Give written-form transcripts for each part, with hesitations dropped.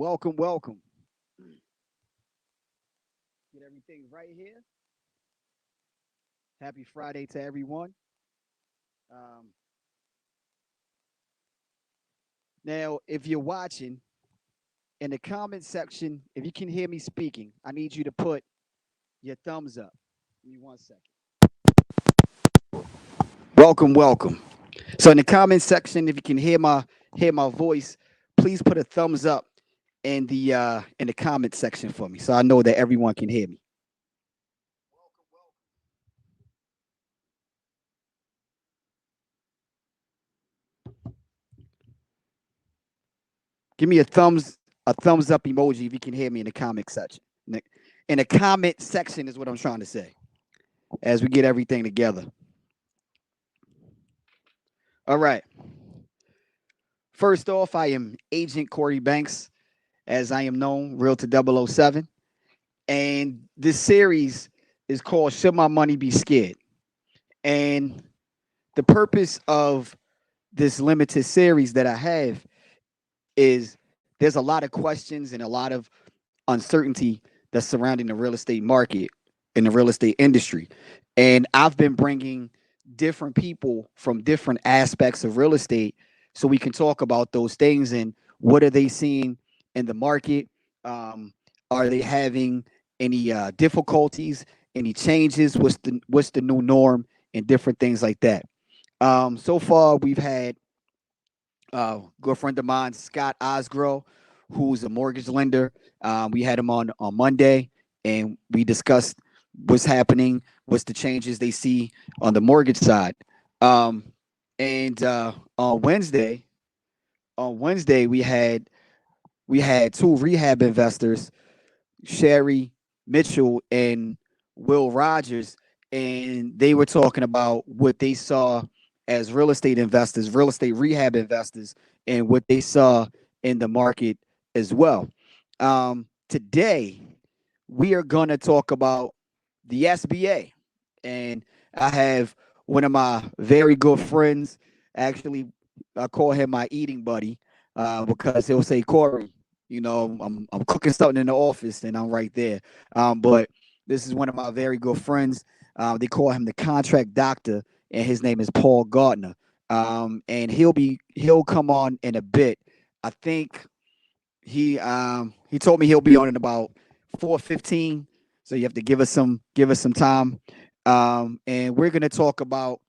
Welcome, welcome. Get everything right here. Happy Friday to everyone. Um, Now, if you're watching in the comment section, if you can hear me speaking, I need you to put your thumbs up. Give me 1 second. Welcome, welcome. So in the comment section, if you can hear my voice, please put a thumbs up in the comment section for me, so I know that everyone can hear me. Give me a thumbs up emoji if you can hear me in the comment section. In the comment section is what I'm trying to say as we get everything together. All right. First off, I am Agent Corey Banks, as I am known, Realtor 007. And this series is called Should My Money Be Scared? And the purpose of this limited series that I have is there's a lot of questions and a lot of uncertainty that's surrounding the real estate market in the real estate industry. And I've been bringing different people from different aspects of real estate so we can talk about those things and what are they seeing in the market. um, are they having any difficulties, any changes, what's the new norm, and different things like that. So far we've had good friend of mine, Scott Osgrow, who's a mortgage lender. We had him on Monday, and we discussed what's happening, what's the changes they see on the mortgage side. Um, and on Wednesday we had two rehab investors, Sherry Mitchell and Will Rogers, and they were talking about what they saw as real estate investors, real estate rehab investors, and what they saw in the market as well. Today, we are going to talk about the SBA. And I have one of my very good friends. Actually, I call him my eating buddy because he'll say, Corey, I'm cooking something in the office and I'm right there. But this is one of my very good friends. They call him the contract doctor, and his name is Paul Gardner. And he'll come on in a bit. I think he told me he'll be on in about 4:15. So you have to give us some time. And we're gonna talk about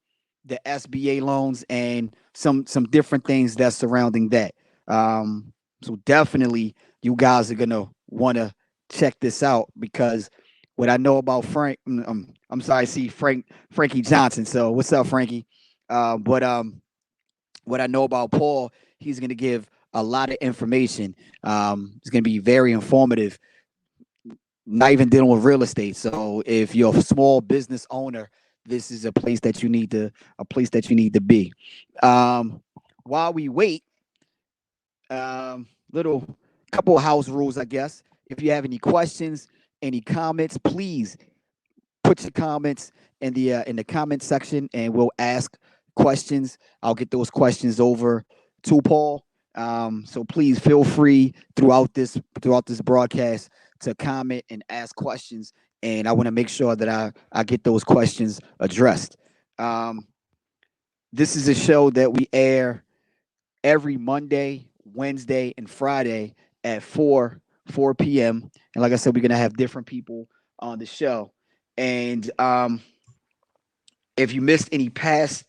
the SBA loans and some different things that's surrounding that. So definitely you guys are gonna want to check this out because what I know about I'm sorry, see Frankie Johnson. So what's up, Frankie? But what I know about Paul, he's going to give a lot of information. It's going to be very informative, not even dealing with real estate. So if you're a small business owner, this is a place that you need to be. Um, while we wait, little couple of house rules, I guess. If you have any questions, any comments, please put your comments in the comment section, and we'll ask questions. I'll get those questions over to Paul. So please feel free throughout this broadcast to comment and ask questions, and I want to make sure that I get those questions addressed. Um, this is a show that we air every Monday, Wednesday, and Friday at 4 p.m. And like I said, we're gonna have different people on the show. And if you missed any past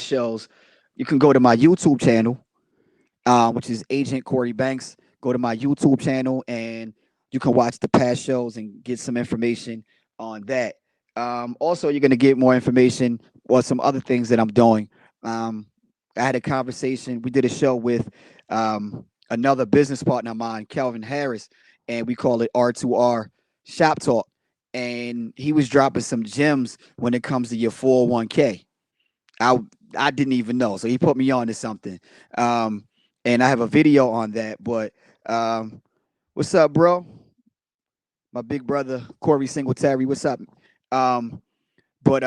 shows, you can go to my YouTube channel, which is Agent Corey Banks. Go to my YouTube channel and you can watch the past shows and get some information on that. Also, you're gonna get more information or some other things that I'm doing. Um, I had a conversation. We did a show with another business partner of mine, Calvin Harris, and we call it R2R Shop Talk. And he was dropping some gems when it comes to your 401k. I I didn't even know, so he put me on to something. Um, and I have a video on that. But um, what's up, bro? My big brother Corey Singletary. What's up? Um, but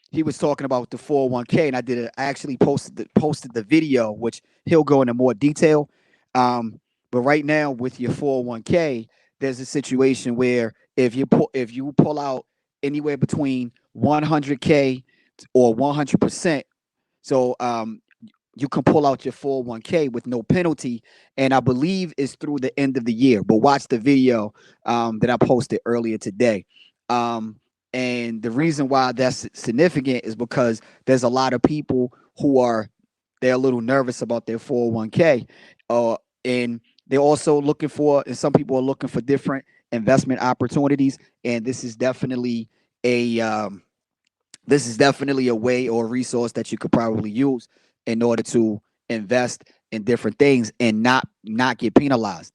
he was talking about the 401k, and I actually posted the video, which he'll go into more detail. Um, But right now with your 401k, there's a situation where if you pull out anywhere between 100k or 100%, so you can pull out your 401k with no penalty, and I believe it's through the end of the year. But watch the video that I posted earlier today. Um, and the reason why that's significant is because there's a lot of people who are they're a little nervous about their 401k, and they're also looking for, and some people are looking for different investment opportunities. And a this is definitely a way or a resource that you could probably use in order to invest in different things and not get penalized.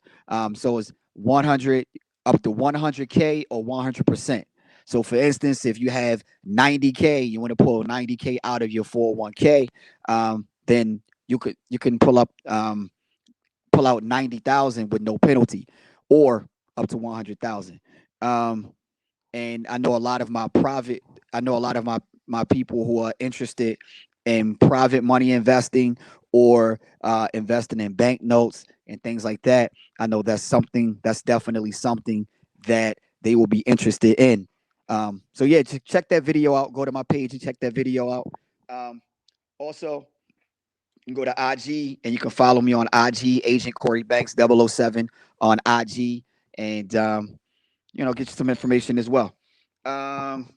So it's 100 up to 100k or 100%. So for instance, if you have 90k, you want to pull 90k out of your 401k, then you can pull out 90,000 with no penalty, or up to 100,000. Um, and I know a lot of my people who are interested in private money investing, or investing in bank notes and things like that. I know that's definitely something that they will be interested in. So yeah, check that video out. Go to my page and check that video out. Also, you can go to IG and you can follow me on IG, Agent Corey Banks 007 on IG, and get you some information as well. Um,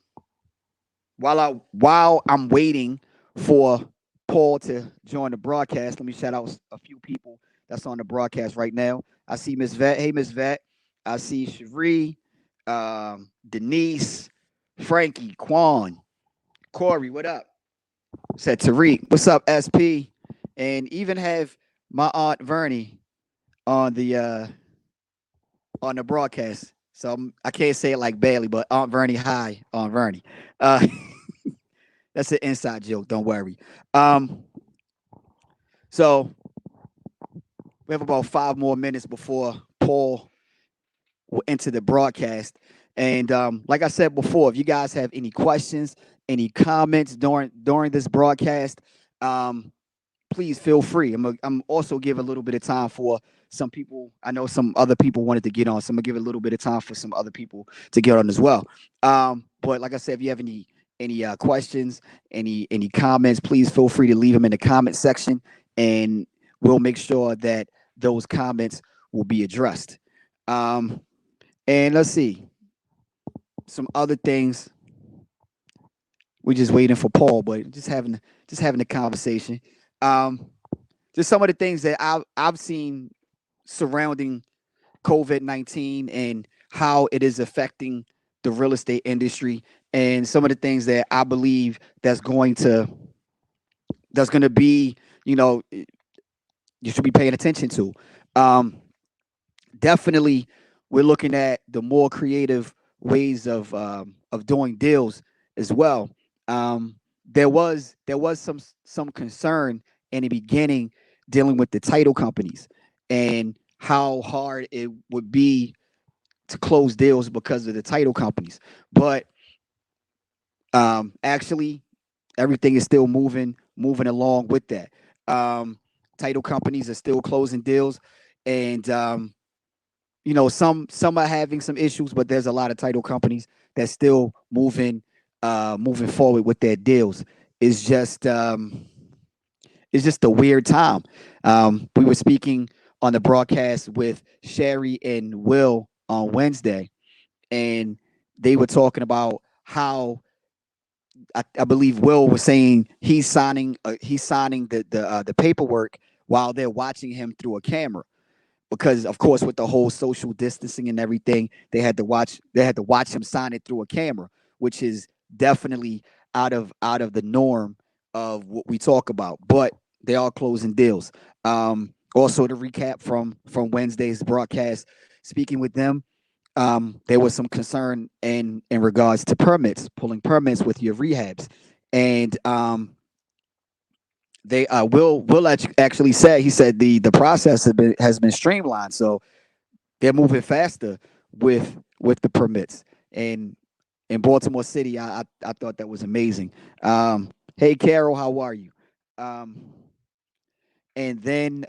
while I'm waiting for Paul to join the broadcast, let me shout out a few people that's on the broadcast right now. I see Miss Vet. Hey, Miss Vet. I see Cherie, Denise, Frankie, Quan, Corey. What up? Said Tariq. What's up, SP? And even have my aunt Vernie on the broadcast. So I can't say it like Bailey, but Aunt Vernie, hi, Aunt Vernie. Uh, that's an inside joke. Don't worry. Um, so we have about 5 more minutes before Paul will enter the broadcast. And like I said before, if you guys have any questions, any comments during this broadcast, um, please feel free. I'm also give a little bit of time for some people. I know some other people wanted to get on, so I'm gonna give a little bit of time for some other people to get on as well. But like I said, if you have any questions, any comments, please feel free to leave them in the comment section, and we'll make sure that those comments will be addressed. Um, and let's see some other things. We're just waiting for Paul, but just having a conversation. Um, just some of the things that I've seen surrounding COVID-19 and how it is affecting the real estate industry, and some of the things that I believe that's going to be, you should be paying attention to. Um, Definitely, we're looking at the more creative ways of doing deals as well. Um, there was some concern in the beginning dealing with the title companies and how hard it would be to close deals because of the title companies. But actually, everything is still moving along with that. Um, Title companies are still closing deals, and some are having some issues, but there's a lot of title companies that's still moving forward with their deals. It's just it's just a weird time. We were speaking on the broadcast with Sherry and Will on Wednesday, and they were talking about how I believe Will was saying he's signing the paperwork while they're watching him through a camera, because of course with the whole social distancing and everything, they had to watch him sign it through a camera, which is definitely out of the norm of what we talk about. But they are closing deals. Also, to recap from Wednesday's broadcast, speaking with them, there was some concern in regards to permits, pulling permits with your rehabs, and they will actually say, he said the process has been streamlined, so they're moving faster with the permits. And in Baltimore City, I thought that was amazing. Hey Carol, how are you? Um, and then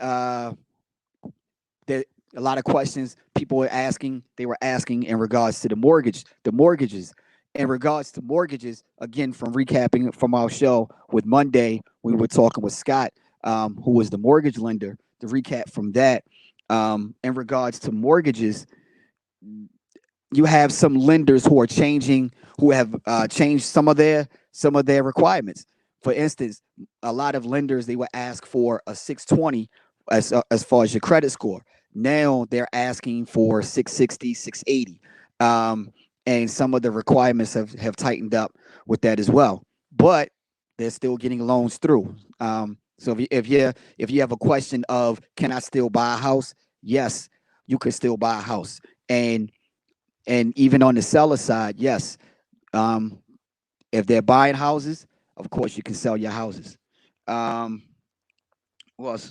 a lot of questions people were asking. They were asking in regards to the mortgages. In regards to mortgages, again, from recapping from our show with Monday, we were talking with Scott, who was the mortgage lender. To recap from that, in regards to mortgages, you have some lenders who are changing, who have changed some of their requirements. For instance, a lot of lenders, they would ask for a 620 as far as your credit score. Now they're asking for 660, 680, and some of the requirements have tightened up with that as well. But they're still getting loans through. So if you have a question of, can I still buy a house? Yes, you can still buy a house. And even on the seller side, yes, um, if they're buying houses, of course you can sell your houses. Um, well, like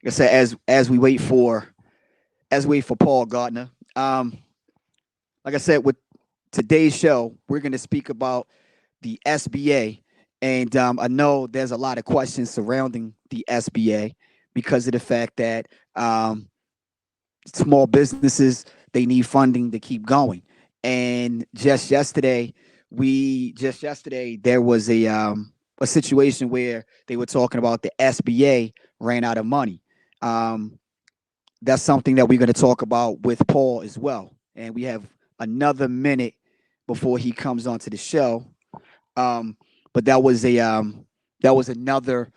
I said, as we wait for Paul Gardner. Like I said, with today's show, we're going to speak about the SBA, and I know there's a lot of questions surrounding the SBA because of the fact that small businesses, they need funding to keep going. And just yesterday there was a situation where they were talking about the SBA ran out of money. Um, that's something that we're going to talk about with Paul as well. And we have another minute before he comes onto the show. Um, but that was another.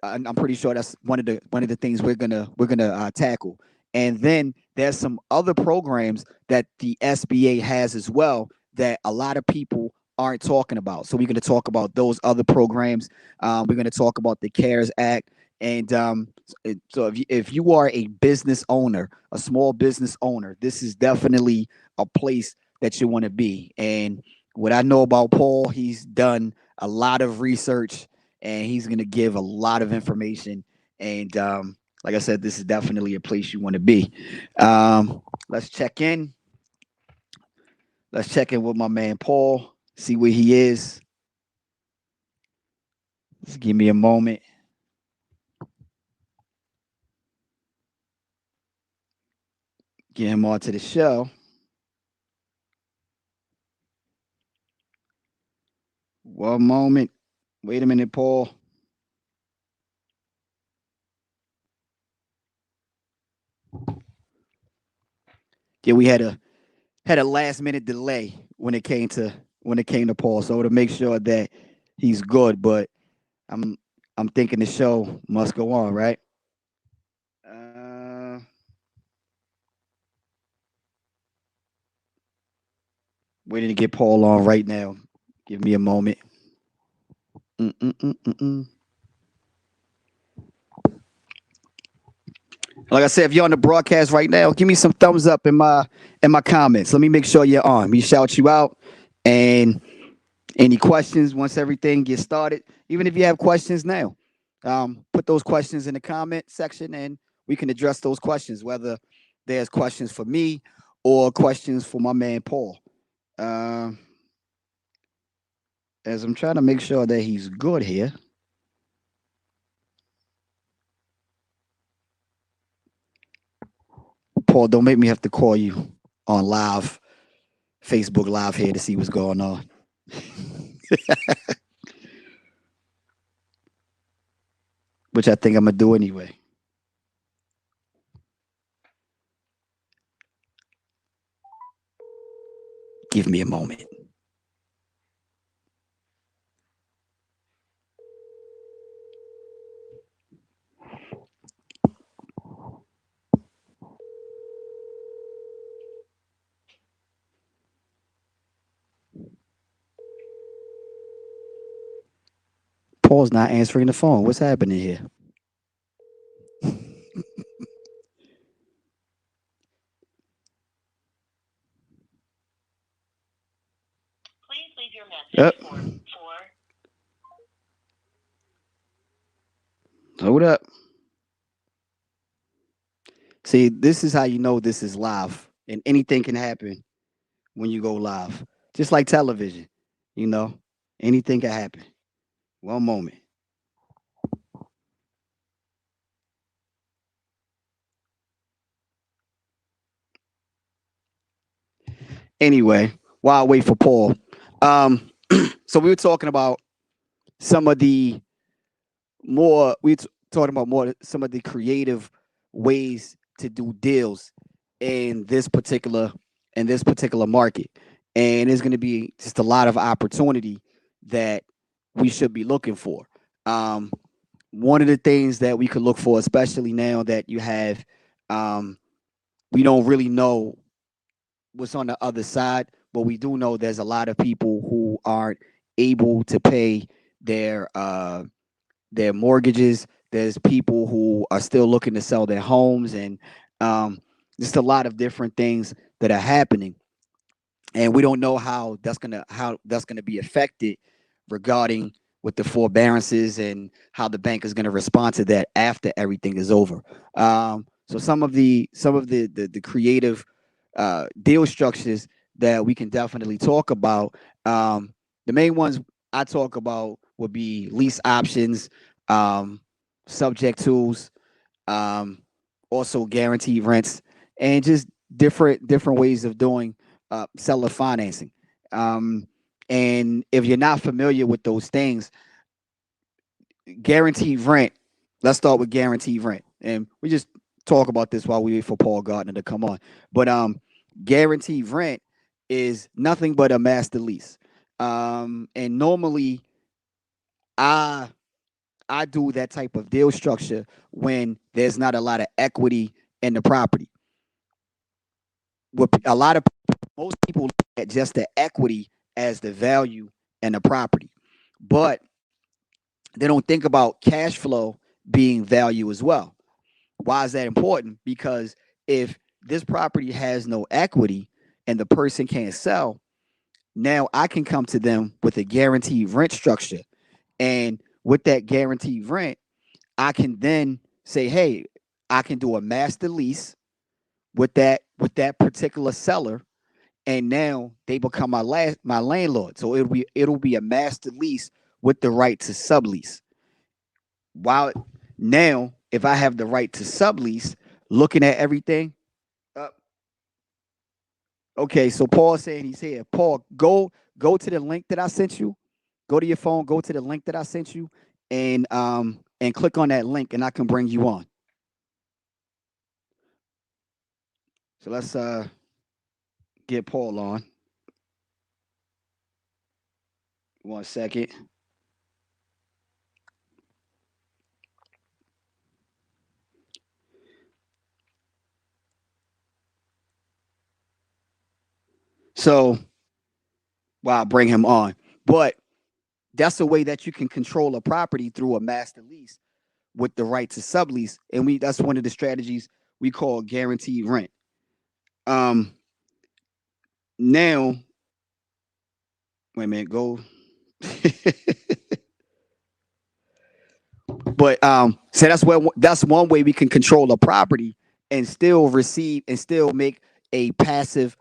I'm pretty sure that's one of the things we're gonna tackle. And then there's some other programs that the SBA has as well that a lot of people aren't talking about. So we're going to talk about those other programs. We're going to talk about the CARES Act. And so if you are a business owner, a small business owner, this is definitely a place that you want to be. And what I know about Paul, he's done a lot of research and he's going to give a lot of information. And like I said, this is definitely a place you want to be. Um, let's check in. Let's check in with my man Paul, see where he is. Just give me a moment. Get him on to the show. One moment. Wait a minute, Paul. Yeah, we had a last minute delay when it came to Paul. So to make sure that he's good, but I'm I'm thinking the show must go on, right? Uh, Waiting to get Paul on right now. Give me a moment. Mm-mm-mm-mm-mm. Like I said, if you're on the broadcast right now, give me some thumbs up in my comments. Let me make sure you're on. Me shout you out. And any questions once everything gets started, even if you have questions now, put those questions in the comment section and we can address those questions, whether there's questions for me or questions for my man Paul. Uh, as I'm trying to make sure that he's good here. Paul, don't make me have to call you on live, Facebook Live here to see what's going on. Which I think I'm gonna do anyway. Give me a moment. Paul's not answering the phone. What's happening here? Please leave your Yep. message for Hold up. See, this is how you know this is live, and anything can happen when you go live. Just like television, you know, anything can happen. One moment. Anyway, while I wait for Paul, um, so we were talking about some of the talking about more some of the creative ways to do deals in this particular market, and there's going to be just a lot of opportunity that we should be looking for. Um, One of the things that we could look for, especially now that you have, um, we don't really know what's on the other side, but we do know there's a lot of people who aren't able to pay their their mortgages. There's people who are still looking to sell their homes, and um, just a lot of different things that are happening, and we don't know how that's gonna be affected regarding with the forbearances and how the bank is going to respond to that after everything is over. So some of the creative deal structures that we can definitely talk about. The main ones I talk about would be lease options, um, subject tools, um, also guaranteed rents, and just different ways of doing seller financing. Um, and if you're not familiar with those things, guaranteed rent. Let's start with guaranteed rent, and we just talk about this while we wait for Paul Gardner to come on. But guaranteed rent is nothing but a master lease. And normally, I I do that type of deal structure when there's not a lot of equity in the property. What a lot of most people look at just the equity as the value in the property, but they don't think about cash flow being value as well. Why is that important? Because if this property has no equity and the person can't sell, now I can come to them with a guaranteed rent structure. And with that guaranteed rent, I can then say, hey, I can do a master lease with that particular seller, and now they become my landlord. So it'll be a master lease with the right to sublease. While now, if I have the right to sublease, looking at everything, uh, okay. So Paul's saying he's here. Paul, go to the link that I sent you. Go to your phone. Go to the link that I sent you, and click on that link, and I can bring you on. So let's get Paul on. 1 second. So while I bring him on, but that's a way that you can control a property through a master lease with the right to sublease, and we that's one of the strategies we call guaranteed rent. Um, Now, wait a minute, go. But so that's one way we can control a property and still receive and still make a passive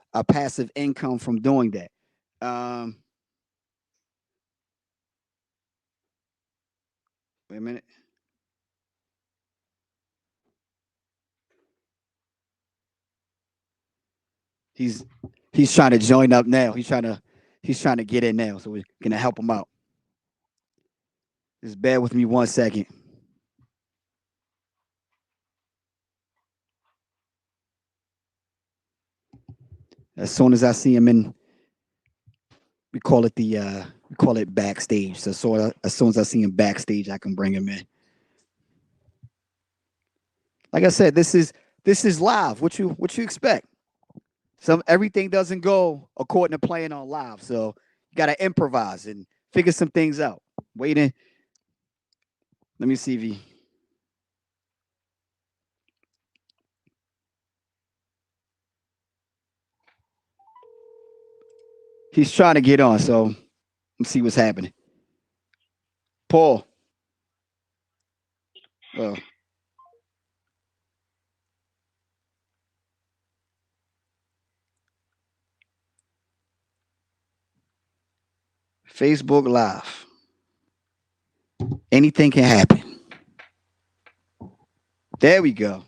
income from doing that. Um, Wait a minute. He's he's trying to join up now. He's trying to get in now, so we're gonna help him out. Just bear with me 1 second. As soon as I see him in, we call it backstage. So as soon as I see him backstage, I can bring him in. Like I said, this is live. What you expect? Everything doesn't go according to playing on live, so you got to improvise and figure some things out. Waiting. Let me see if he's trying to get on. So let's see what's happening. Paul. Oh, Facebook Live. Anything can happen. There we go.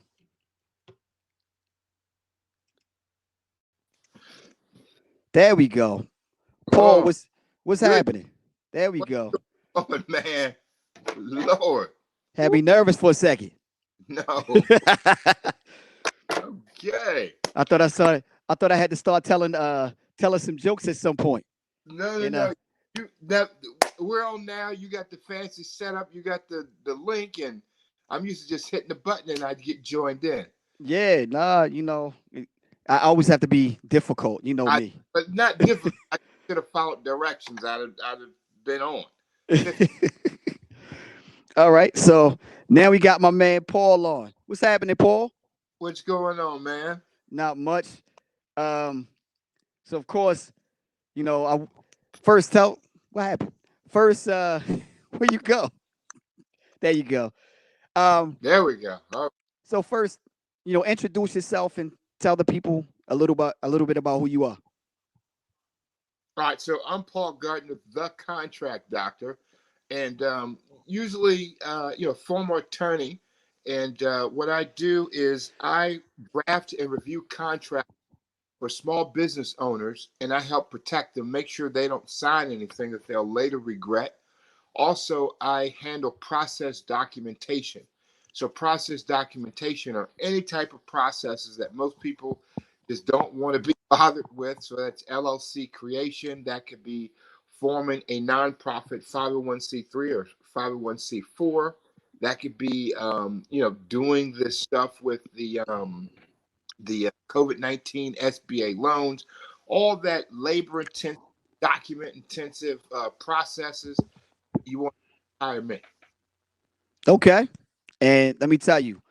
There we go. Paul, Oh, what's good. happening? There we go. Oh, man. Lord. Had me nervous for a second. No. I Okay. thought I saw it. I thought I had to start telling some jokes at some point. No, no, And no. We're on now. You got the fancy setup. You got the link, and I'm used to just hitting the button and I'd get joined in. yeah, nah, I always have to be difficult. You know me. But not difficult. I could have followed directions. I'd have been on. All right. So now we got my man Paul on. What's happening, Paul? What's going on, man? Not much. Um, so of course, I first tell what happened. First, where you go? There you go. Um, There we go. All so first, introduce yourself and tell the people a little bit about who you are. right. So I'm Paul Gardner, the contract doctor, and usually, former attorney. And what I do is I draft and review contracts for small business owners, and I help protect them, make sure they don't sign anything that they'll later regret. Also, I handle process documentation. So, process documentation are any type of processes that most people just don't want to be bothered with. So, that's LLC creation. That could be forming a nonprofit 501c3 or 501c4. That could be, doing this stuff with the COVID-19 SBA loans, all that labor intensive, document intensive processes. You want to hire me. Okay. And let me tell you,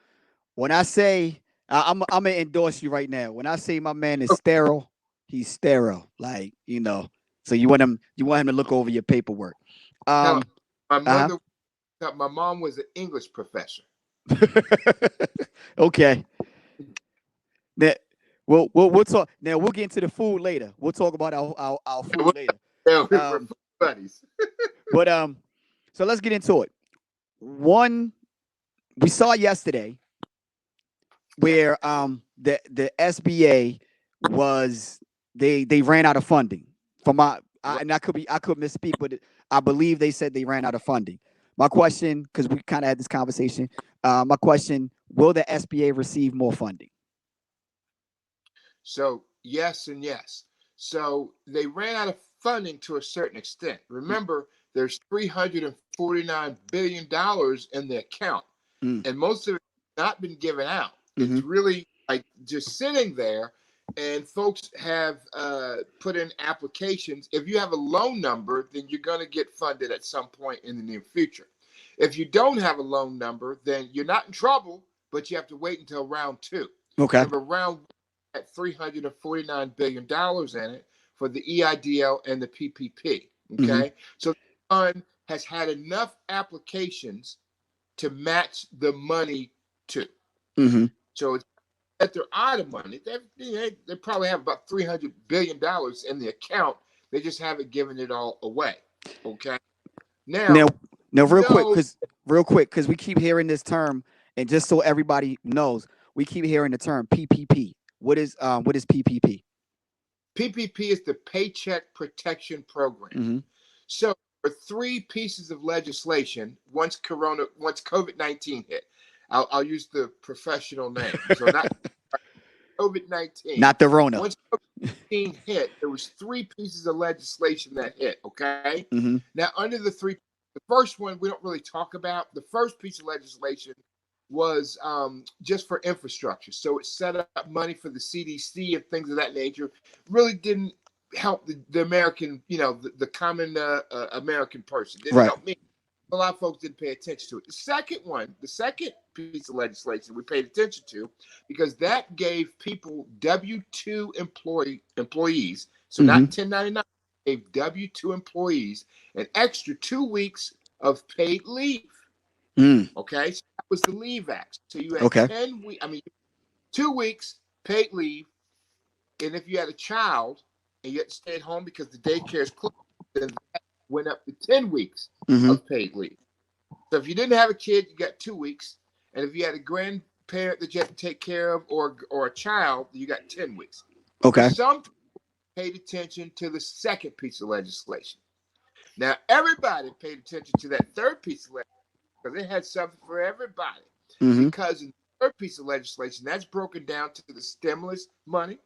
when I say I'm gonna endorse you right now. When I say my man is sterile, he's sterile. Like So you want him to look over your paperwork. Now, Um. my Uh mother, my mom was an English professor. huh. Okay. That we'll talk now. We'll get into the food later. We'll talk about our Yeah, food later. we're Um. buddies. But so let's get into it. One we saw yesterday where the SBA was they ran out of funding for and I could misspeak, but I believe they said they ran out of funding. My question, because we kind of had this conversation, my question: will the SBA receive more funding? So yes and yes. So they ran out of funding to a certain extent. Remember, there's $349 billion in the account, Mm, and most of it has not been given out. mm-hmm, It's really like just sitting there, and folks have put in applications. If you have a loan number, then you're going to get funded at some point in the near future. If you don't have a loan number, then you're not in trouble, but you have to wait until round two. okay. Remember, round one had $349 billion in it for the EIDL and the PPP. Mm-hmm, Okay, so the fund has had enough applications to match the money to. mm-hmm. So it's that they're out of money. They probably have about $300 billion in the account. They just haven't given it all away. Okay. Now, Now, now, you know, real quick, because we keep hearing this term, and just so everybody knows, we keep hearing the term PPP. What is PPP? PPP is the Paycheck Protection Program. Mm-hmm. So for three pieces of legislation, once COVID-19 hit, I'll use the professional name. So not COVID-19. Not the Rona. Once COVID-19 hit, there was three pieces of legislation that hit. Okay. Mm-hmm. Now, under the first one we don't really talk about. The first piece of legislation was just for infrastructure. So it set up money for the CDC and things of that nature. Really didn't help the American, the common American person. Didn't Right. help me. A lot of folks didn't pay attention to it. The second piece of legislation we paid attention to, because that gave people W-2 employees, so Mm-hmm. not 1099, gave W-2 employees an extra 2 weeks of paid leave. Mm. Okay, so that was the Leave Act. So you had Okay. 10 weeks, 2 weeks paid leave, and if you had a child and you had to stay at home because the daycare is closed, then that went up to 10 weeks Mm-hmm. of paid leave. So if you didn't have a kid, you got 2 weeks, and if you had a grandparent that you had to take care of or a child, you got 10 weeks. For Okay. some, paid attention to the second piece of legislation. Now, everybody paid attention to that third piece of legislation because it had something for everybody. Mm-hmm. Because in the third piece of legislation, that's broken down to the stimulus money,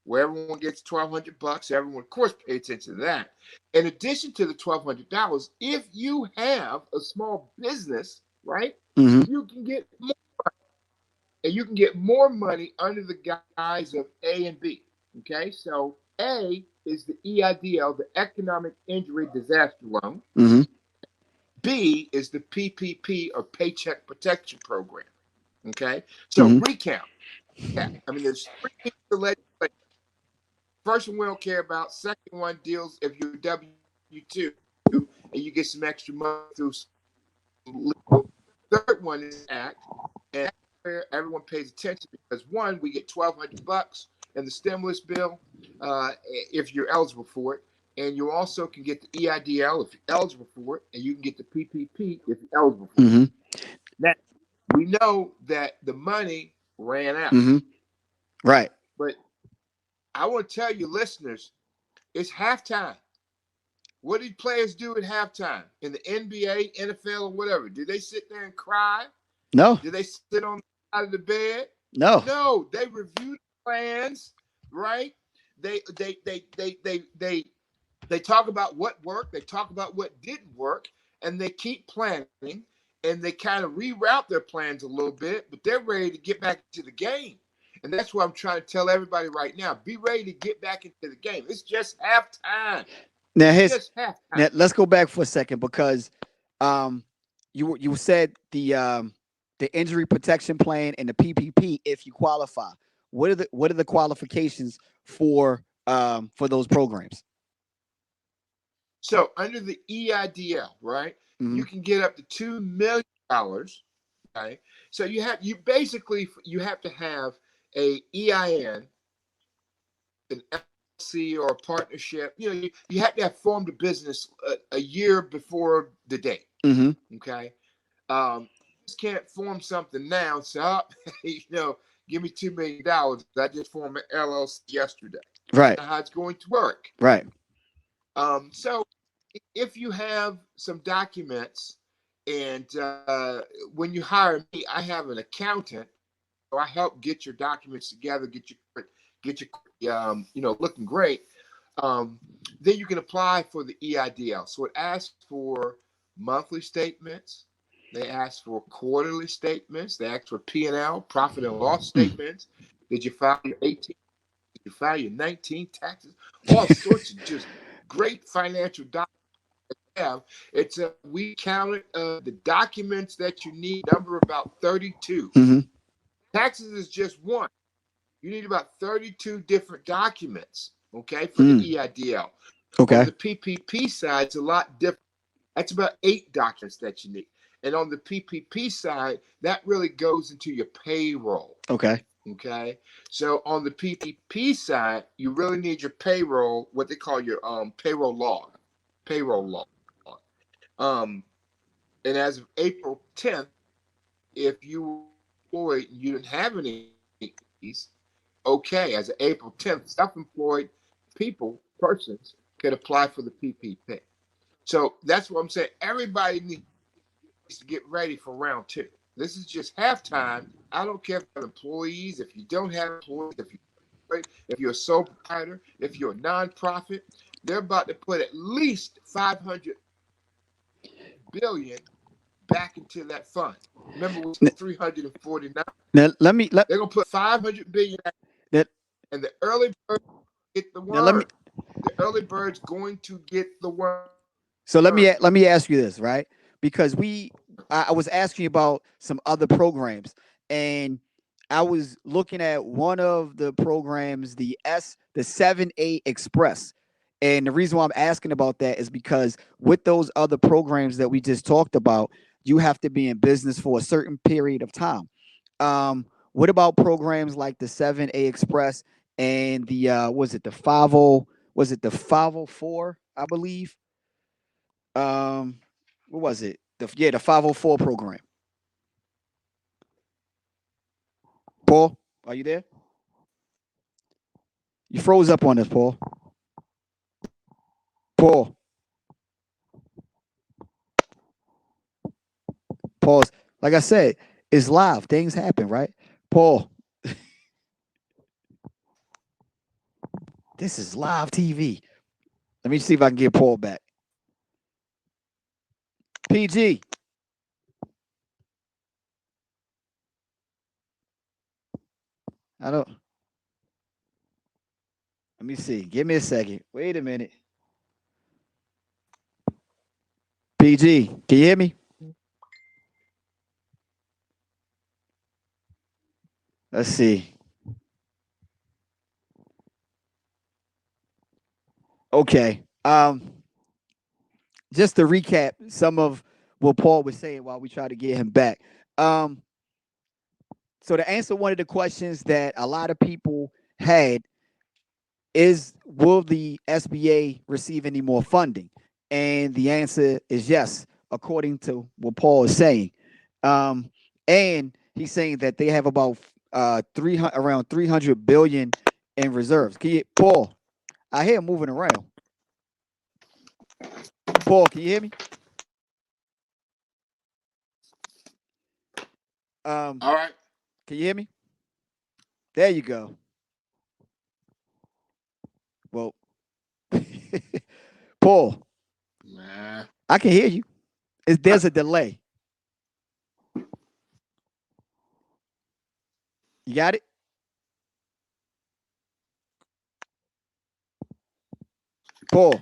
where everyone gets $1,200. Everyone, of course, pay attention to that. In addition to the $1,200, if you have a small business, right, Mm-hmm. you can get more, and you can get more money under the guise of A and B. Okay, so A is the EIDL, the Economic Injury Disaster Loan. Mm-hmm. B is the PPP, or Paycheck Protection Program. Okay, so Mm-hmm. recount. Yeah, I mean, there's three pieces of legislation. First one we don't care about. Second one deals if you're W-2 and you get some extra money through legal. Third one is Act, and where everyone pays attention because one, we get $1,200 in the stimulus bill if you're eligible for it, and you also can get the EIDL if you're eligible for it, and you can get the PPP if you're eligible for it. Mm-hmm. Now, we know that the money ran out, Mm-hmm. Right. but I want to tell you, listeners, it's halftime. What did players do at halftime in the NBA, NFL, or whatever? Did they sit there and cry? No. Did they sit on the side of the bed? No. No, they reviewed plans, right? They talk about what worked, they talk about what didn't work, and they keep planning, and they kind of reroute their plans a little bit, but they're ready to get back to the game. And that's what I'm trying to tell everybody right now. Be ready to get back into the game. It's just halftime. Now It's his just halftime. now let's go back for a second because um you said the injury protection plan and the PPP if you qualify. What are the qualifications for those programs? So under the EIDL, right, Mm-hmm. you can get up to $2 million. Okay, so you have to have a EIN, an LLC, or a partnership. You have to have formed a business a year before the date. Mm-hmm. Okay, just can't form something now. So give me $2 million. I just formed an LLC yesterday. Right. That's not how it's going to work. Right. So if you have some documents, and when you hire me, I have an accountant, so I help get your documents together, get your looking great. Then you can apply for the EIDL. So it asks for monthly statements. They ask for quarterly statements. They ask for P&L, profit and loss statements. Did you file your 18? Did you file your 19 taxes? All sorts of just great financial documents. We counted the documents that you need, number about 32. Mm-hmm. Taxes is just one. You need about 32 different documents, okay, for the EIDL. Okay. On the PPP side, it's a lot different. That's about 8 documents that you need. And on the PPP side, that really goes into your payroll. Okay. Okay. So on the PPP side, you really need your payroll, what they call your payroll log. Payroll log. And as of April 10th, if you were employed and you didn't have any of these, okay, as of April 10th, self-employed persons could apply for the PPP. So that's what I'm saying. Everybody needs to get ready for round 2. This is just halftime. I don't care if you have employees, if you don't have employees, if you're a sole proprietor, if you're a nonprofit, they're about to put at least $500 billion back into that fund. Remember, it was 349. Now They're gonna put $500 billion, and the early birds get the worm. The early bird's going to get the worm. So let me ask you this, right? Because I was asking you about some other programs, and I was looking at one of the programs, the 7A Express. And the reason why I'm asking about that is because with those other programs that we just talked about, you have to be in business for a certain period of time. What about programs like the 7A Express and the was it the 504, I believe? What was it? The 504 program. Paul, are you there? You froze up on us, Paul. Paul. Pause. Like I said, it's live. Things happen, right? Paul. This is live TV. Let me see if I can get Paul back. PG. I don't. Let me see. Give me a second. Wait a minute. PG, can you hear me? Let's see. Okay. Just to recap some of what Paul was saying while we try to get him back. Um, so to answer one of the questions that a lot of people had is, will the SBA receive any more funding? And the answer is yes, according to what Paul is saying. And he's saying that they have about 300 around 300 billion in reserves. Can you, Paul? I hear him moving around. Paul, can you hear me? All right. Can you hear me? There you go. Well, Paul, Nah. I can hear you. There's a delay. You got it? Paul.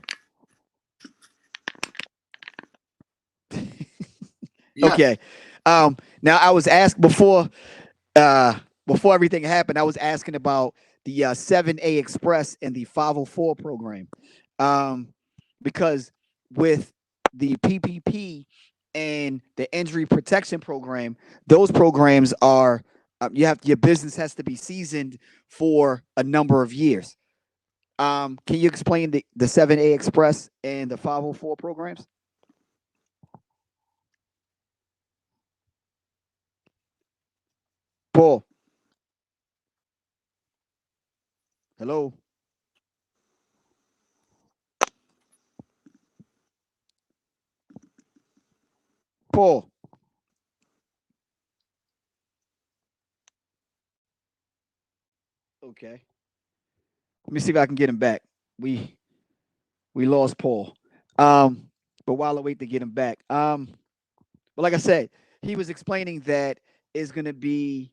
Yes. Okay. Now I was asked before everything happened, I was asking about the 7A Express and the 504 program. Because with the PPP and the injury protection program, those programs are your business has to be seasoned for a number of years. Can you explain the 7A Express and the 504 programs? Paul, hello. Paul. Okay. Let me see if I can get him back. We we lost Paul. Um, but while I wait to get him back, but like I said, he was explaining that is going to be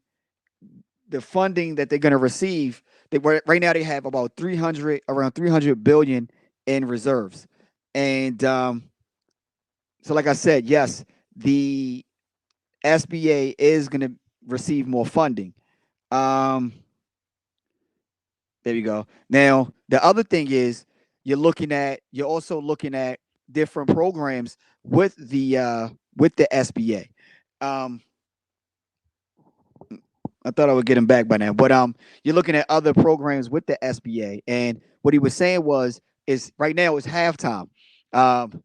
the funding that they're going to receive. They right now they have about 300 around 300 billion in reserves, and so like I said, yes, the SBA is going to receive more funding. Um, There you go. Now, the other thing is you're also looking at different programs with the SBA. Um, I thought I would get him back by now, but you're looking at other programs with the SBA, and what he was saying was is right now is halftime, um,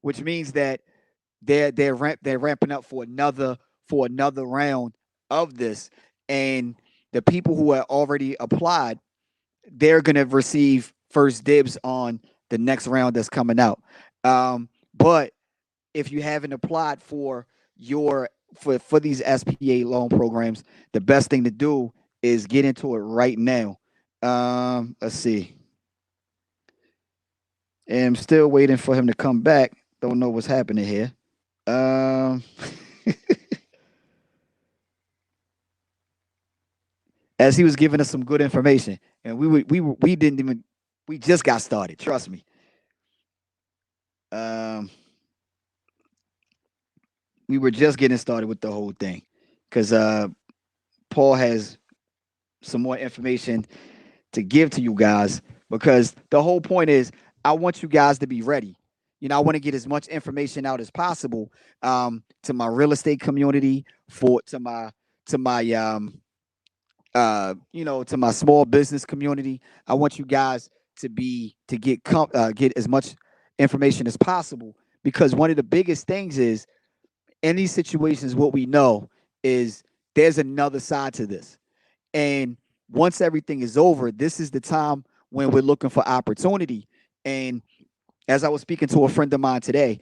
which means that they're ramping up for another round of this, and the people who are already applied, they're going to receive first dibs on the next round that's coming out. But if you haven't applied for your for these SBA loan programs, the best thing to do is get into it right now. Let's see. And I'm still waiting for him to come back. Don't know what's happening here. Um, as he was giving us some good information, and we didn't even we just got started. Trust me. Um, we were just getting started with the whole thing because Paul has some more information to give to you guys because the whole point is I want you guys to be ready. You know, I want to get as much information out as possible to my real estate community, for to my to my small business community. I want you guys to get as much information as possible because one of the biggest things is in these situations, what we know is there's another side to this. And once everything is over, this is the time when we're looking for opportunity. And as I was speaking to a friend of mine today,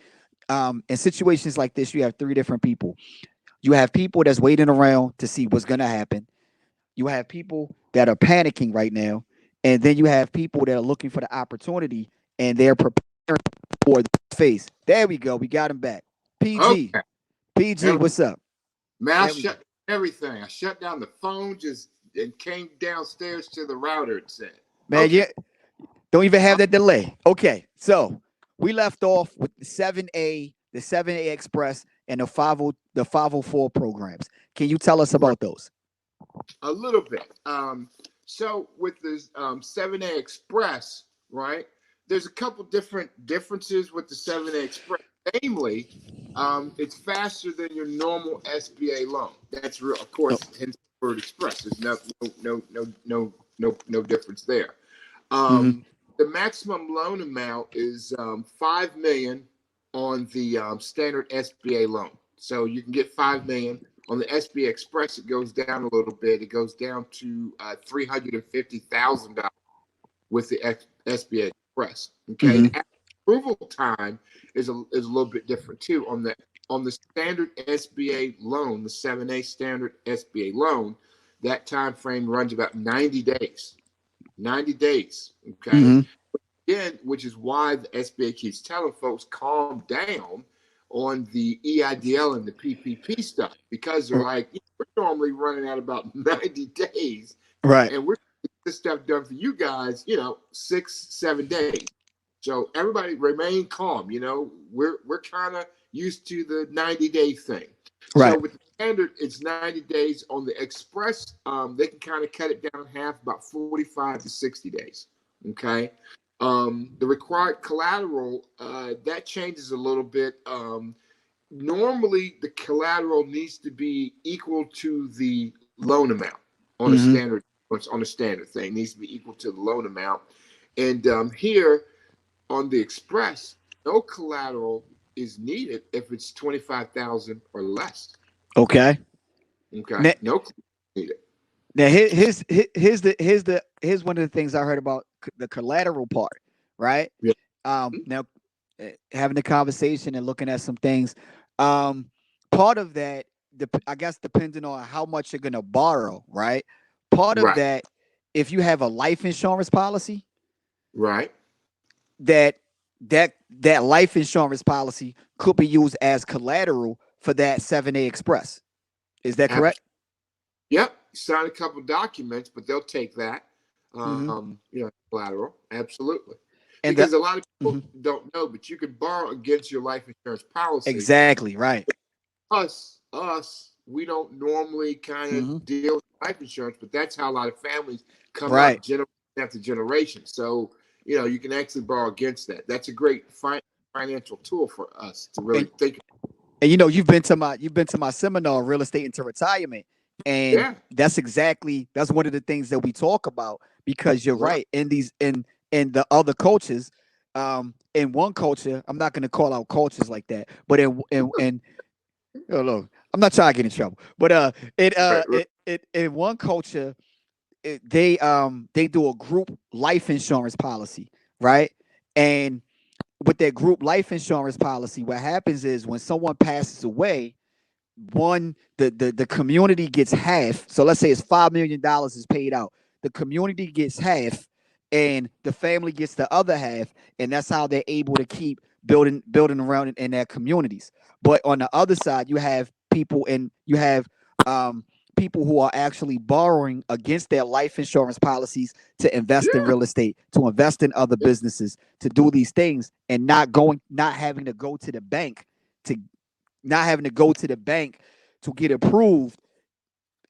in situations like this, you have three different people. You have people that's waiting around to see what's going to happen. You have people that are panicking right now. And then you have people that are looking for the opportunity and they're preparing for the phase. There we go. We got him back. PG. Okay. PG, what's up? Man, I There we go. shut everything. I shut down the phone just and came downstairs to the router and said, Man, okay. yeah, don't even have that delay. Okay, so we left off with the 7A, the 7A Express, and the 504 programs. Can you tell us about those? A little bit. So with this 7A Express, right? There's a couple different differences with the 7A Express. Namely, it's faster than your normal SBA loan. That's real, of course. Hence the word Express. There's no difference there. Mm-hmm. The maximum loan amount is 5 million on the standard SBA loan. So you can get 5 million. On the SBA Express, it goes down a little bit. It goes down to $350,000 with the SBA Express. Okay, Mm-hmm. the approval time is a little bit different too. On the standard SBA loan, the 7A standard SBA loan, that time frame runs about 90 days. 90 days. Okay. Mm-hmm. Again, which is why the SBA keeps telling folks calm down on the EIDL and the PPP stuff, because they're like, we're normally running at about 90 days Right. and we're getting this stuff done for you guys, 6-7 days. So everybody remain calm. We're kind of used to the 90-day thing. Right. So with the standard, it's 90 days. On the Express, they can kind of cut it down in half, about 45 to 60 days. Okay. The required collateral, that changes a little bit. Normally, the collateral needs to be equal to the loan amount on a Mm-hmm. standard thing. It needs to be equal to the loan amount. And here on the Express, no collateral is needed if it's 25,000 or less. Okay. Okay, Now, no collateral needed. now here's one of the things I heard about the collateral part, right? Yeah. Now having the conversation and looking at some things, part of that, I guess, depending on how much you're gonna borrow, right? Part of Right. that, if you have a life insurance policy, Right. that that life insurance policy could be used as collateral for that 7A Express. Is that correct? Yep. Sign a couple documents, but they'll take that. Mm-hmm. Collateral. Absolutely. And Because a lot of people mm-hmm. don't know, but you can borrow against your life insurance policy. Exactly right. Us, we don't normally kind of Mm-hmm. deal with life insurance, but that's how a lot of families come Right. up generation after generation. So, you can actually borrow against that. That's a great financial tool for us to really think about. And you've been to my seminar, Real Estate into Retirement. And that's one of the things that we talk about, because you're right. In the other cultures, in one culture, I'm not gonna call out cultures like that, but in oh, look, I'm not trying to get in trouble. But in one culture, they do a group life insurance policy, right? And with their group life insurance policy, what happens is when someone passes away, the community gets half. So let's say it's $5 million is paid out. The community gets half, and the family gets the other half, and that's how they're able to keep building around in their communities. But on the other side, you have people who are actually borrowing against their life insurance policies to invest in real estate, to invest in other businesses, to do these things, and not having to go to the bank to get approved.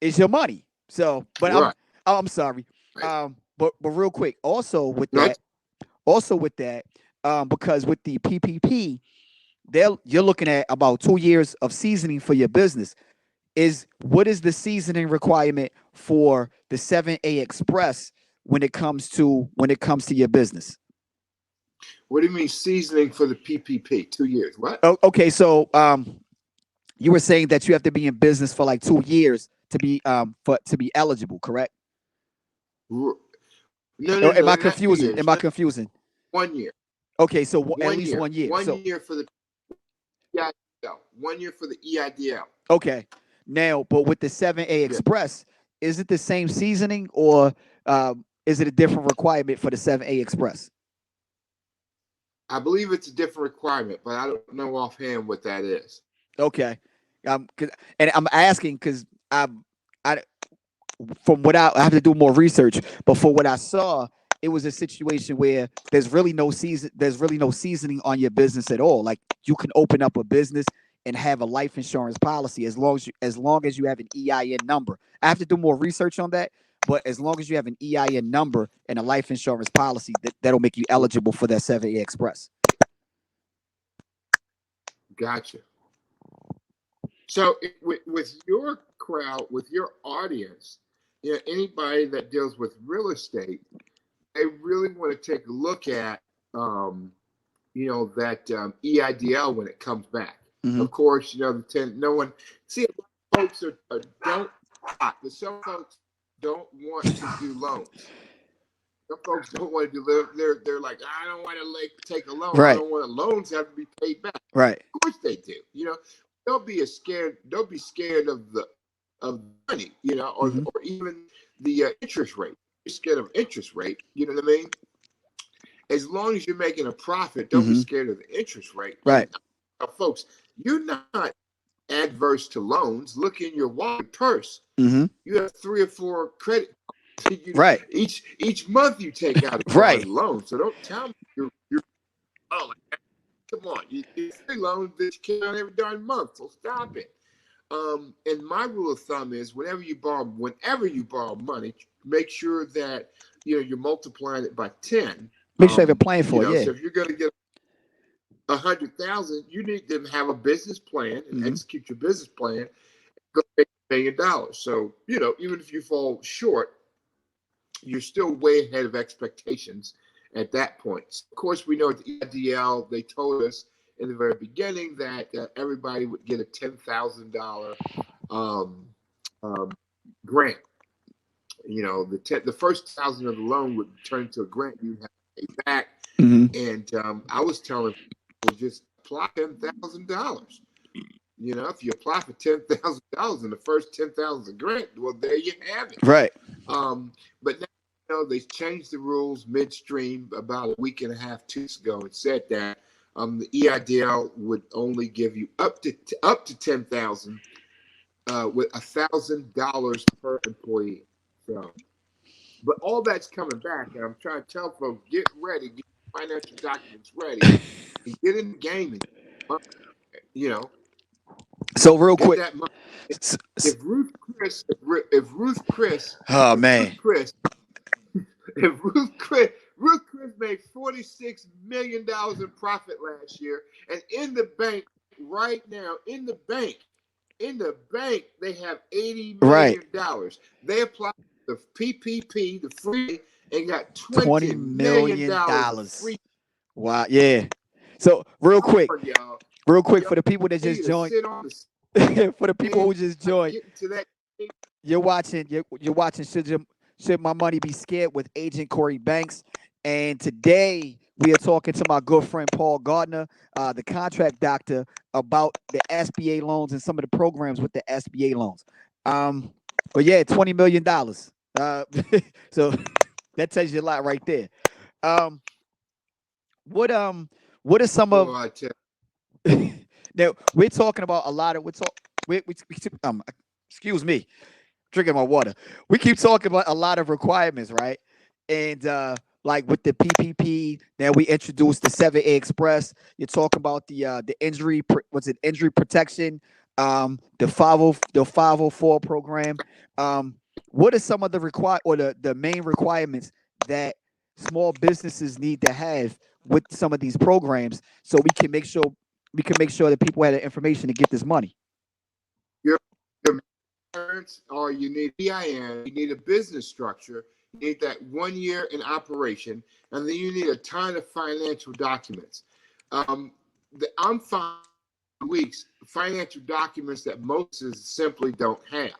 Is your money. So, but I'm sorry. But real quick, also with that, because with the PPP, you're looking at about 2 years of seasoning for your business. What is the seasoning requirement for the 7A Express when it comes to your business? What do you mean seasoning for the PPP? 2 years. What? Oh, okay, so you were saying that you have to be in business for like 2 years to be eligible, correct? No, no, Or am no, I not 2 confusing? years. Am I No, confusing? 1 year. Okay, so at 1 least year. 1 year. 1 year for the EIDL. 1 year for the EIDL. Okay. Now, but with the 7A Yeah. Express, is it the same seasoning or is it a different requirement for the 7A Express? I believe it's a different requirement, but I don't know offhand what that is. Okay. And I'm asking because I from what I have to do more research, but for what I saw, it was a situation where there's really no seasoning on your business at all. Like you can open up a business and have a life insurance policy as long as you have an EIN number. I have to do more research on that, but as long as you have an EIN number and a life insurance policy, that'll make you eligible for that 7A Express. Gotcha. So with your crowd, with your audience, anybody that deals with real estate, they really want to take a look at, that EIDL when it comes back. Mm-hmm. Of course, no one, see, a lot of folks don't, but some folks don't want to do loans. Some folks don't want to do. They're like, I don't want to take a loan. Right. I don't want loans have to be paid back. Right. Of course they do. Don't be scared. Don't be scared of the money. Or Mm-hmm. or even the interest rate. You're scared of interest rate. You know what I mean? As long as you're making a profit, don't be Mm-hmm. scared of the interest rate. Right. And, folks, you're not adverse to loans. Look in your wallet purse. Mm-hmm. You have 3 or 4 credit. Right. Each month you take out a right. loan. So don't tell me you're come on. You 3 loans that you carry on every darn month. So stop it. And my rule of thumb is whenever you borrow money, make sure that you're multiplying it by 10. Make sure you have a plan for it. Yeah. So if you're going to get 100,000, you need to have a business plan and Mm-hmm. execute your business plan. Go make $1 million. So even if you fall short, you're still way ahead of expectations at that point. So of course, we know at the EIDL, they told us in the very beginning that everybody would get a $10,000 grant. The first 1,000 of the loan would turn into a grant you'd have to pay back. Mm-hmm. And I was telling people just apply $10,000. If you apply for $10,000 and the first 10,000 is a grant, well, there you have it. Right. But now they changed the rules midstream about a week and a half, 2 weeks ago, and said that the EIDL would only give you up to 10,000 with $1,000 per employee. So, but all that's coming back, and I'm trying to tell folks, get ready, get your financial documents ready, and get in the game. So real quick, that money. If Ruth Chris, if Ruth Chris, oh man, if Ruth Chris made $46 million in profit last year, and in the bank right now, in the bank, they have $80 million. right. They applied the PPP, the free, and got $20 $20 million. free. Wow. Yeah. So real quick, Y'all. for the people that just joined, for the people who just joined, you're watching Should My Money Be Scared with Agent Corey Banks. And today we are talking to my good friend Paul Gardner, the contract doctor, about the SBA loans and some of the programs with the SBA loans. But yeah, $20 million. So that tells you a lot right there. What are some of now we're talking about a lot of excuse me, drinking my water. We keep talking about a lot of requirements, right? And like with the PPP, now we introduced the 7A Express. You're talking about the injury protection, the 504 program. What are some of the main requirements that small businesses need to have with some of these programs so we can make sure that people have the information to get this money? Your parents, or you need EIN, you need a business structure, you need that 1 year in operation, and then you need a ton of financial documents. I'm 5 weeks financial documents that most simply don't have.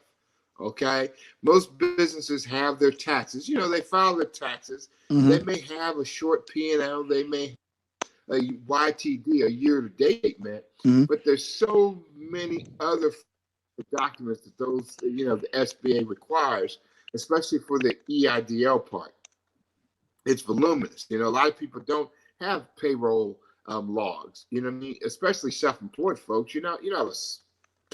Okay, most businesses have their taxes. They file their taxes. They may have a short P&L. They may have a YTD, a year-to-date statement, but there's so many other documents that the SBA requires, especially for the EIDL part. It's voluminous. A lot of people don't have payroll logs. You know what I mean? Especially self-employed folks. A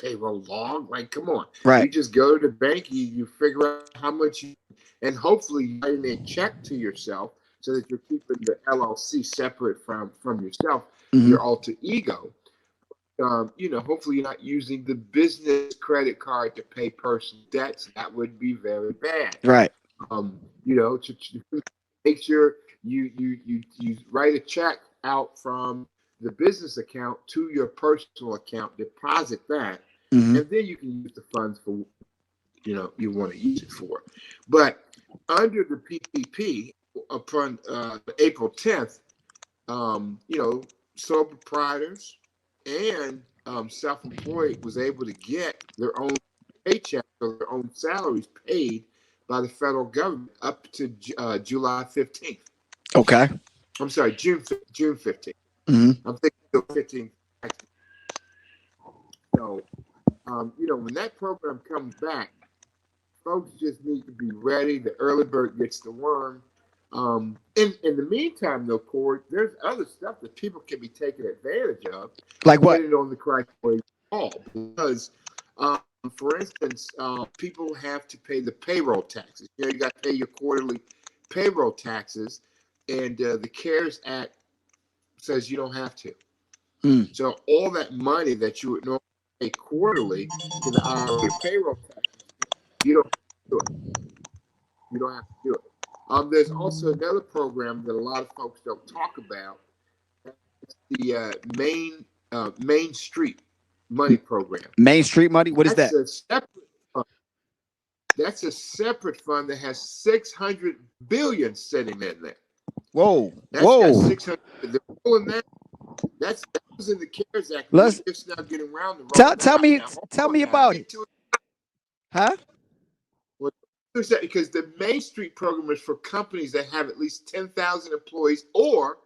payroll log. Like, come on. Right. You just go to the bank, you figure out how much and hopefully you write in a check to yourself so that you're keeping the LLC separate from yourself, your alter ego. Hopefully you're not using the business credit card to pay personal debts. That would be very bad. Right. To make sure you write a check out from the business account to your personal account, deposit that, and then you can use the funds for you want to use it for. But under the PPP, upon April 10th, sole proprietors and self-employed was able to get their own paycheck or their own salaries paid by the federal government up to July 15th. Okay. I'm sorry, June 15th. I'm thinking the 15th. So, when that program comes back, folks just need to be ready. The early bird gets the worm. In the meantime, though, Corey, there's other stuff that people can be taking advantage of. Like what? Depending on the criteria because, for instance, people have to pay the payroll taxes. You got to pay your quarterly payroll taxes, and the CARES Act says you don't have to. So all that money that you would normally pay quarterly to the IRS payroll taxes, you don't have to do it. You don't have to do it. There's also another program that a lot of folks don't talk about. It's the Main Street Money Program. Main Street Money? What is that? That's a separate fund that has $600 billion sitting in there. Whoa. That's got 600. They're pulling that. That was in the CARES Act. Let's just now getting around the tell me about it. Huh? Because the Main Street program is for companies that have at least 10,000 employees or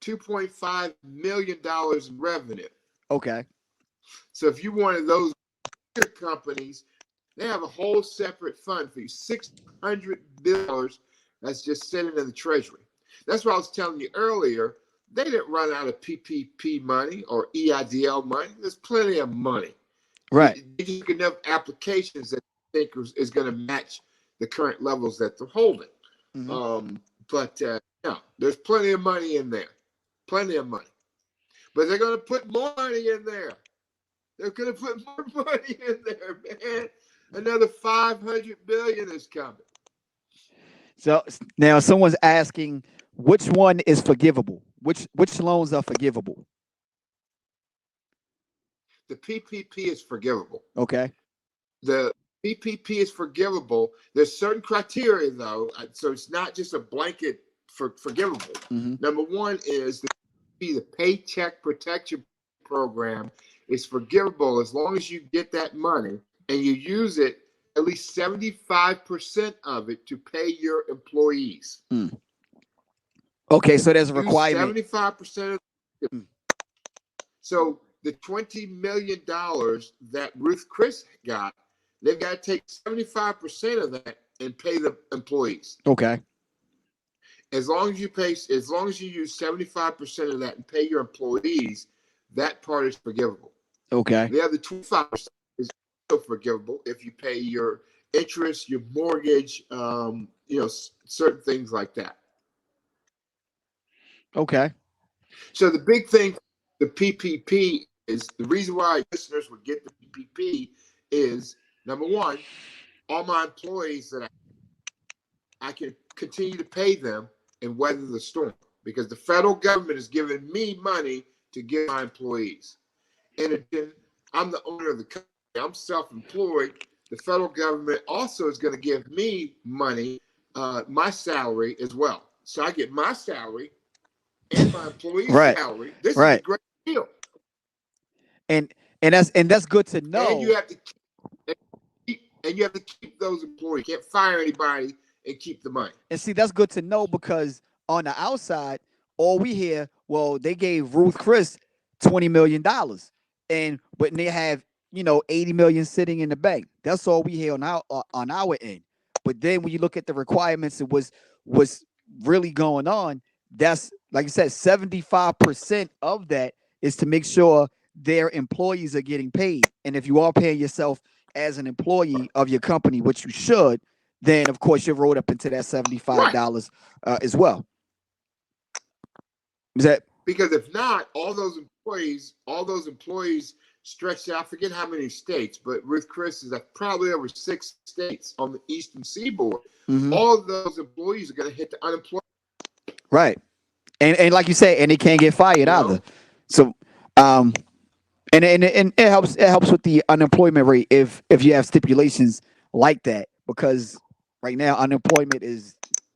$2.5 million in revenue. Okay. So if you're one of those companies, they have a whole separate fund for you, $600 billion that's just sitting in the Treasury. That's what I was telling you earlier. They didn't run out of PPP money or EIDL money. There's plenty of money. Right. They just get enough applications that I think is going to match the current levels that they're holding. But there's plenty of money in there. Plenty of money. But they're going to put more money in there. They're going to put more money in there, man. Another $500 billion is coming. So now someone's asking, which one is forgivable? Which loans are forgivable? The PPP is forgivable. Okay. The PPP is forgivable. There's certain criteria, though, so it's not just a blanket forgivable. Number one is the Paycheck Protection Program is forgivable as long as you get that money and you use it, at least 75% of it, to pay your employees. Okay, so there's a requirement. 75% of So the $20 million that Ruth Chris got, they've got to take 75% of that and pay the employees. Okay. As long as you use 75% of that and pay your employees, that part is forgivable. Okay. The other 25% is also forgivable if you pay your interest, your mortgage, certain things like that. Okay. So the big thing, the PPP is the reason why listeners would get the PPP is, number one, all my employees that I can continue to pay them and weather the storm, because the federal government is giving me money to give my employees. In addition, I'm the owner of the company. I'm self-employed. The federal government also is going to give me money, my salary as well. So I get my salary and my employees' salary. This is a great deal. And that's good to know. And you have to and you have to keep those employees. You can't fire anybody and keep the money. And see, that's good to know because on the outside, all we hear, well, they gave Ruth Chris $20 million, and but they have 80 million sitting in the bank. That's all we hear on our end. But then when you look at the requirements, it was really going on. That's like I said, 75% of that is to make sure their employees are getting paid. And if you are paying yourself as an employee of your company, which you should, then of course you're rolled up into that $75 as well. Is that because if not, all those employees stretched out. I forget how many states, but Ruth Chris is probably over 6 states on the Eastern Seaboard. mm-hmm. All of those employees are going to hit the unemployment. Right. And like you say, and they can't get fired either. So and it helps with the unemployment rate if you have stipulations like that, because right now unemployment is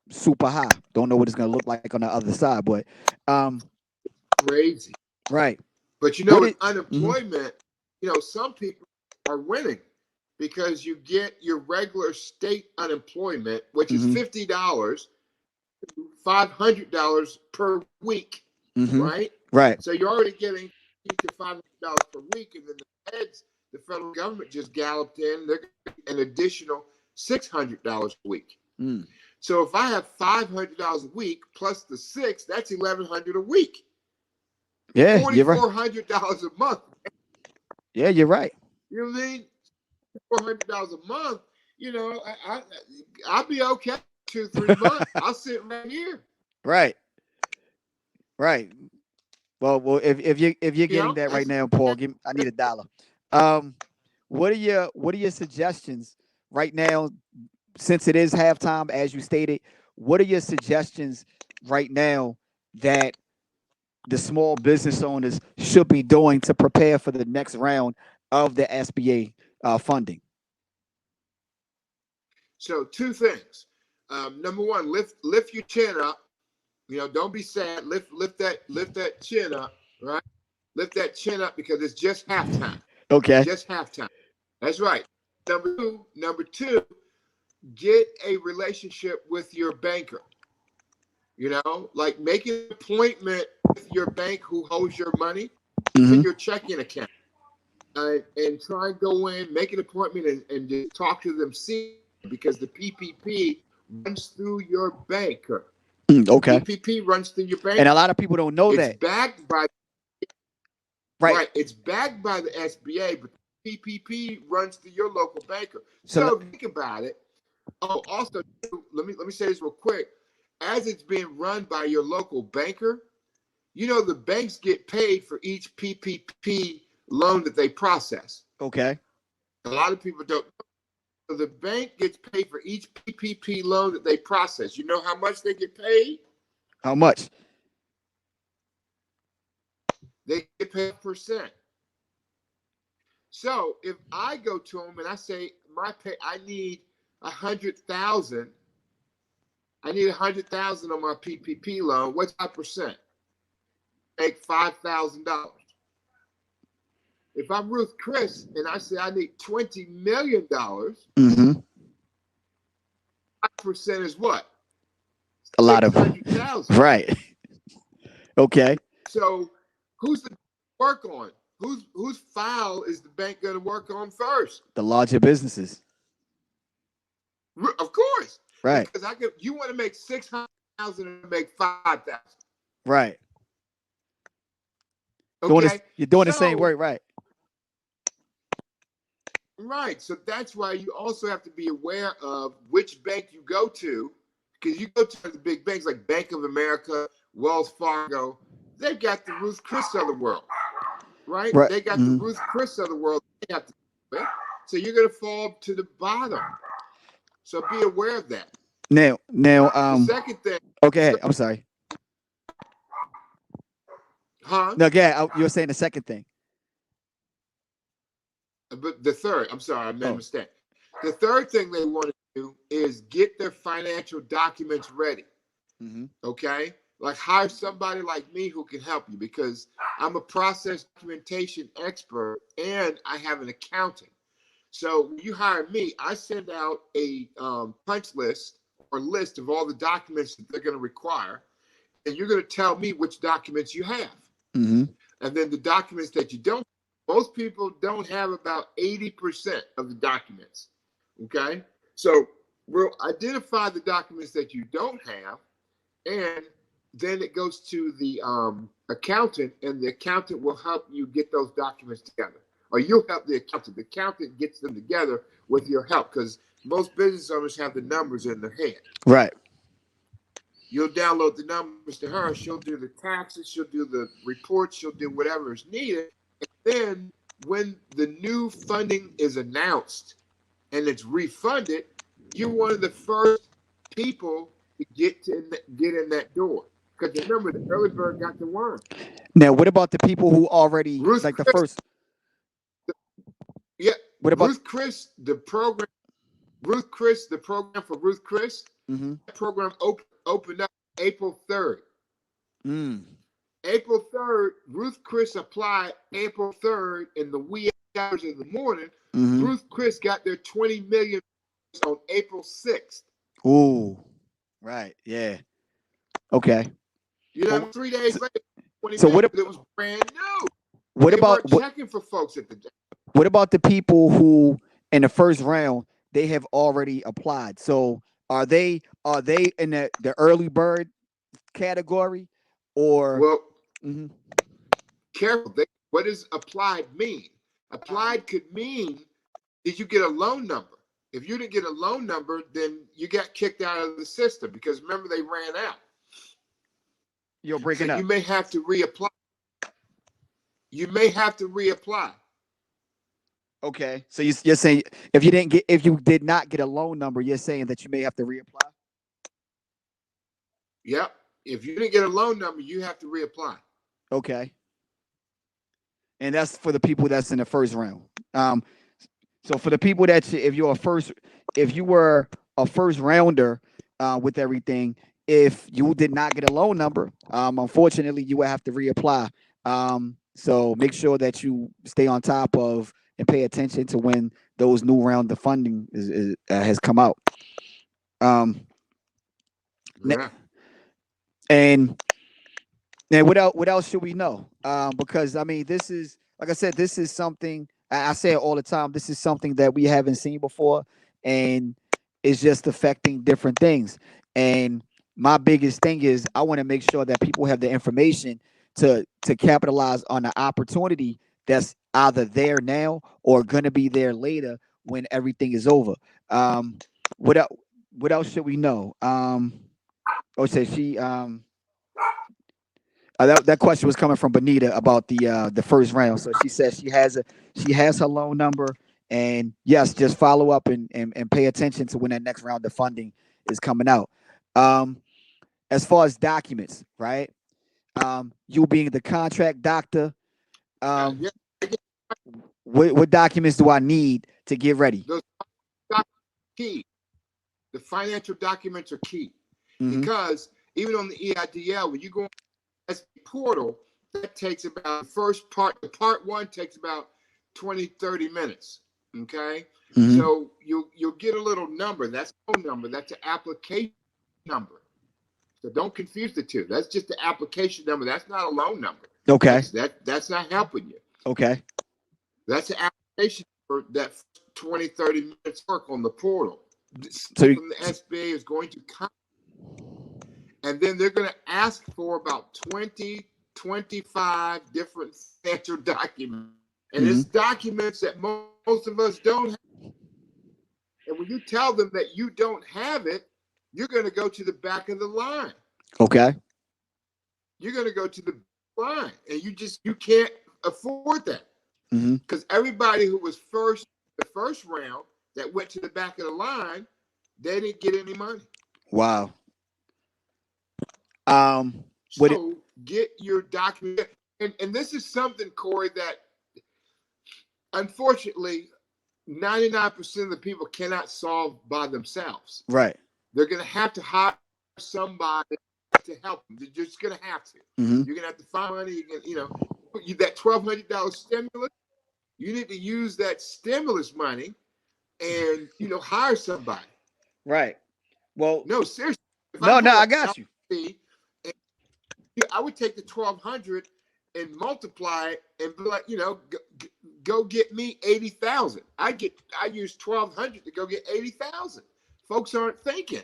super high. Don't know what it's going to look like on the other side, but crazy. Right. But with unemployment, some people are winning because you get your regular state unemployment, which is $50, $500 per week, right? Right. So you're already getting to $500 per week, and then the federal government just galloped in. They're an additional $600 a week. So if I have $500 a week plus the 6, that's $1,100 a week. Yeah, you're right. $4,400 a month. Yeah, you're right. You know what I mean? $400 a month. I'll be okay 2-3 months. I'll sit right here. Right. Right. Well, if you're getting that right now, Paul, I need $1. What are your suggestions right now? Since it is halftime, as you stated, what are your suggestions right now that the small business owners should be doing to prepare for the next round of the SBA funding? So 2 things. Number 1, lift your chin up. Don't be sad. Lift that chin up, right? Lift that chin up because it's just halftime. Okay. Just halftime. That's right. Number two, get a relationship with your banker. Like make an appointment with your bank who holds your money in your checking account. And try and go in, make an appointment, and just talk to them. Because the PPP runs through your banker. Okay. PPP runs through your bank, and a lot of people don't know that. It's backed by right. It's backed by the SBA, but the PPP runs through your local banker. So think about it. Oh, also, let me say this real quick. As it's being run by your local banker, the banks get paid for each PPP loan that they process. Okay. A lot of people don't. So the bank gets paid for each PPP loan that they process. You know how much they get paid? How much? They get paid %. So if I go to them and I say I need 100,000. I need 100,000 on my PPP loan. What's my percent? Make $5,000. If I'm Ruth Chris and I say I need $20 million, 5% is what? A lot of right. Okay. So who's the work on? Whose file is the bank going to work on first? The larger businesses. Of course. Right. Because you want to make 600,000 and make 5,000. Right. Okay. You're doing the same work, right? Right. So that's why you also have to be aware of which bank you go to, because you go to the big banks like Bank of America, Wells Fargo. They've got the Ruth Chris of the world, right? They got the Ruth Chris of the world. They have to do it. So you're going to fall to the bottom. So be aware of that. Now, the second thing. Okay, I'm sorry. Huh? No, yeah, you were saying the second thing. But the third, I'm sorry, I made a mistake. The third thing they want to do is get their financial documents ready. Okay? Like hire somebody like me who can help you, because I'm a process documentation expert and I have an accountant. So when you hire me, I send out a punch list or list of all the documents that they're going to require, and you're going to tell me which documents you have. Mm-hmm. And then the documents that you don't, most people don't have about 80% of the documents. Okay. So we'll identify the documents that you don't have, and then it goes to the accountant, and the accountant will help you get those documents together. Or you'll help the accountant. The accountant gets them together with your help, because most business owners have the numbers in their head. Right. You'll download the numbers to her. She'll do the taxes. She'll do the reports. She'll do whatever is needed. And then when the new funding is announced and it's refunded, you're one of the first people to get in that door. Because remember, the early bird got the worm. Now, what about the people who already Ruth like the Chris, first? Yeah. What about Ruth Chris, the program? Ruth Chris, the program for Ruth Chris. Mm-hmm. That program opened up April 3rd. Mm. April 3rd, Ruth Chris applied April 3rd in the wee hours of the morning. Mm-hmm. Ruth Chris got their $20 million on April 6th. Ooh. Right. Yeah. Okay. You know, Well, 3 days later, 20 so million, it was brand new. what They about weren't checking for folks at the day. what about the people who in the first round they have already applied? So are they in the early bird category or Well, mm-hmm. careful. What does applied mean? Applied could mean, did you get a loan number? If you didn't get a loan number, then you got kicked out of the system, because remember, they ran out. You're breaking So up. you may have to reapply. You may have to reapply. Okay. So you're saying if you did not get a loan number, you're saying that you may have to reapply? Yep. If you didn't get a loan number, you have to reapply. Okay. And that's for the people that's in the first round. So for the people if you were a first rounder with everything, if you did not get a loan number, unfortunately, you would have to reapply. So make sure that you stay on top of and pay attention to when those new round of funding has come out. Yeah. And what else should we know? Because I mean, this is like I said, this is something I say it all the time. This is something that we haven't seen before, and it's just affecting different things. And my biggest thing is I want to make sure that people have the information to capitalize on the opportunity that's either there now or gonna be there later when everything is over. What else? What else should we know? So she that question was coming from Benita about the first round. So she says she has her loan number, and yes, just follow up and pay attention to when that next round of funding is coming out. As far as documents, right? You being the contract doctor, Yeah. what documents do I need to get ready? Those documents are key. The financial documents are key, Mm-hmm. because even on the EIDL, when you go on the SBA portal, that takes about the first part. The part one takes about 20, 30 minutes. Okay. Mm-hmm. So you'll get a little number. That's a phone number. That's an application number. So don't confuse the two. That's just the application number. That's not a loan number. Okay. That's not helping you. Okay. That's an application for that 20, 30 minutes work on the portal. So From the SBA is going to come, and then they're going to ask for about 20, 25 different financial documents. And mm-hmm. it's documents that most of us don't have. And when you tell them that you don't have it, you're going to go to the back of the line. Okay. You're going to go to the line, and you can't afford that. Because everybody who was the first round that went to the back of the line, they didn't get any money. Wow. So get your document. And this is something, Corey, that unfortunately 99% of the people cannot solve by themselves. Right. They're going to have to hire somebody to help them. They're just going to have to. Mm-hmm. You're going to have to find money. That $1,200 stimulus, you need to use that stimulus money and hire somebody. Right. Well, No, seriously. If no, had I an got you. LLC, and I would take the 1,200 and multiply it and be like, go get me 80,000. I use 1,200 to go get 80,000. Folks aren't thinking.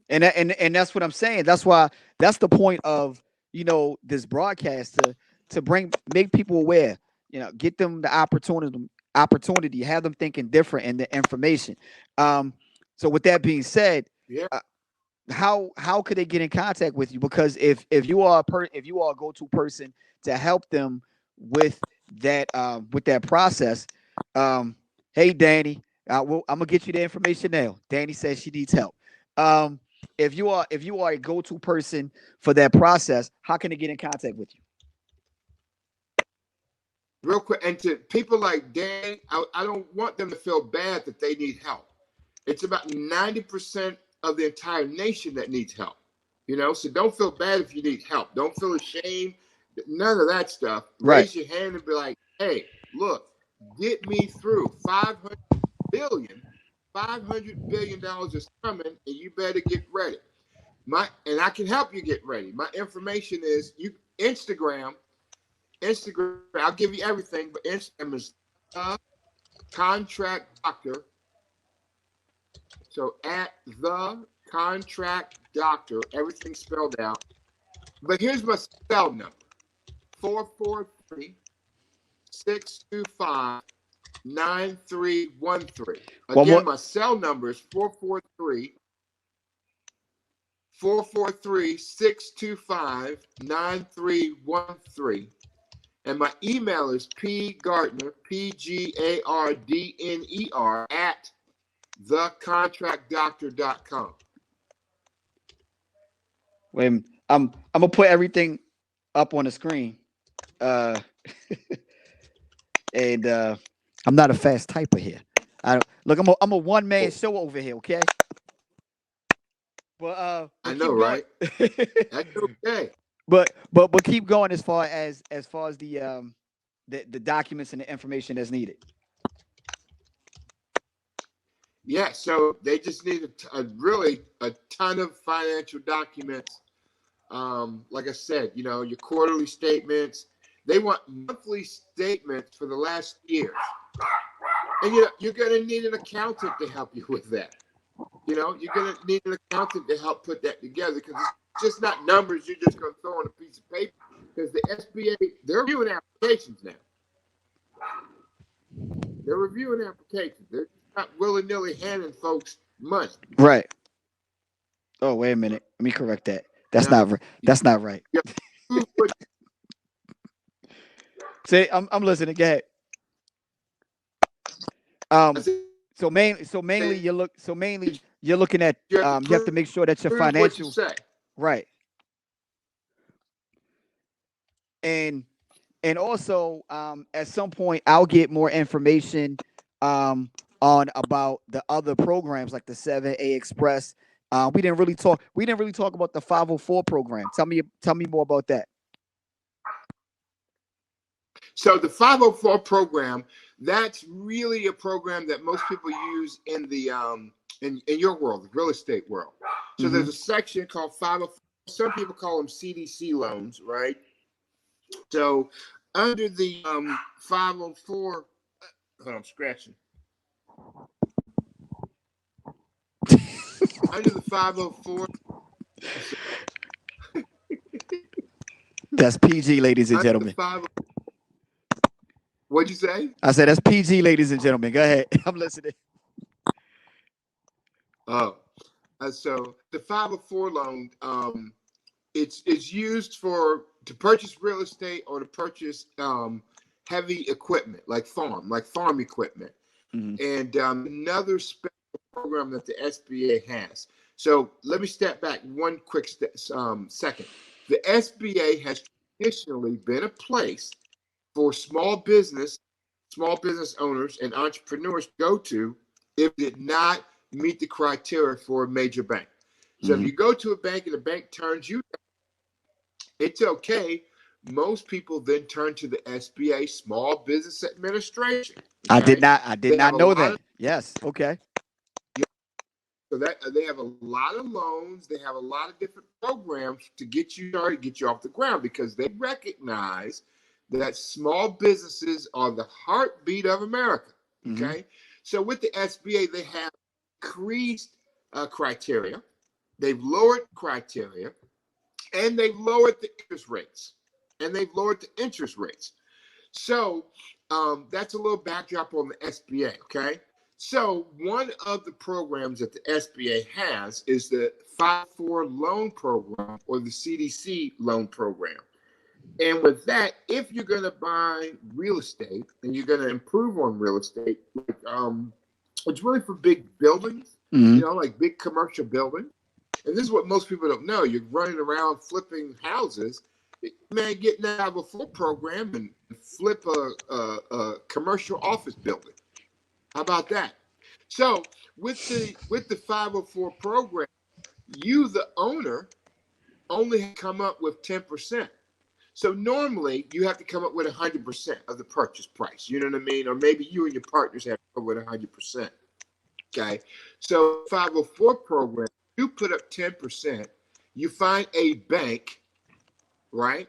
And that's what I'm saying. That's why that's the point of this broadcast to make people aware. Get them the opportunity, have them thinking different in the information. So with that being said, Yeah. How could they get in contact with you? Because if you are if you are a go-to person to help them with that process, hey Danny, I'm gonna get you the information now. Danny says she needs help. Um, if you are a go-to person for that process, how can they get in contact with you? Real quick, and to people like Dan, I don't want them to feel bad that they need help. It's about 90% of the entire nation that needs help. So don't feel bad if you need help. Don't feel ashamed. None of that stuff. Right. Raise your hand and be like, hey, look, get me through $500 billion is coming, and you better get ready. And I can help you get ready. My information is Instagram. I'll give you everything, but Instagram is the contract doctor. So at the contract doctor, everything spelled out. But here's my cell number: 443-625-9313. Again, my cell number is 443-625-9313. And my email is pgardner, PGARDNER, at thecontractdoctor.com. Wait, I'm gonna put everything up on the screen. And I'm not a fast typer here. Look, I'm a one man show over here, okay? But I know, right? That's okay. But keep going as far as the documents and the information that's needed. Yeah, so they just need really a ton of financial documents. Like I said, your quarterly statements. They want monthly statements for the last year. And you're going to need an accountant to help you with that. You're going to need an accountant to help put that together, because it's just not numbers you're just going to throw on a piece of paper. Because the SBA, they're reviewing applications now. They're reviewing applications. They're not willy-nilly handing folks money. Right. Oh, wait a minute. Let me correct that. That's not right. Say, I'm listening. Go ahead. So mainly you're looking at you have to make sure that your financial right. And also at some point I'll get more information on about the other programs like the 7A Express. We didn't really talk about the 504 program. Tell me more about that. So the 504 program, that's really a program that most people use in the in your world, the real estate world. So there's a section called 504. Some people call them CDC loans, right? So under the 504, I'm scratching. Under the 504. That's PG, ladies and gentlemen. What'd you say? I said that's PG, ladies and gentlemen. Go ahead. I'm listening. Oh, so the 504 loan, it's used to purchase real estate or to purchase heavy equipment like farm equipment. And another special program that the SBA has. So let me step back one quick second. The SBA has traditionally been a place for small business owners and entrepreneurs to go to if they did not meet the criteria for a major bank. So if you go to a bank and the bank turns you down, it's okay. Most people then turn to the SBA, Small Business Administration. Okay? I did not know that. Yes. Okay. So that they have a lot of loans, they have a lot of different programs to get you started, get you off the ground, because they recognize that small businesses are the heartbeat of America. Mm-hmm. Okay, so with the SBA, they have increased criteria, they've lowered criteria, and they've lowered the interest rates, and they've lowered the interest rates. So that's a little backdrop on the SBA. Okay. So one of the programs that the SBA has is the 5-4 loan program, or the CDC loan program. And with that, if you're going to buy real estate and you're going to improve on real estate, like, it's really for big buildings, Mm-hmm. like big commercial buildings. And this is what most people don't know. You're running around flipping houses. Man, get out of a full program and flip a commercial office building. How about that? So with the 504 program, you, the owner, only come up with 10%. So normally you have to come up with 100% of the purchase price. You know what I mean? Or maybe you and your partners have to come up with 100%. Okay. So 504 program, you put up 10%, you find a bank, right?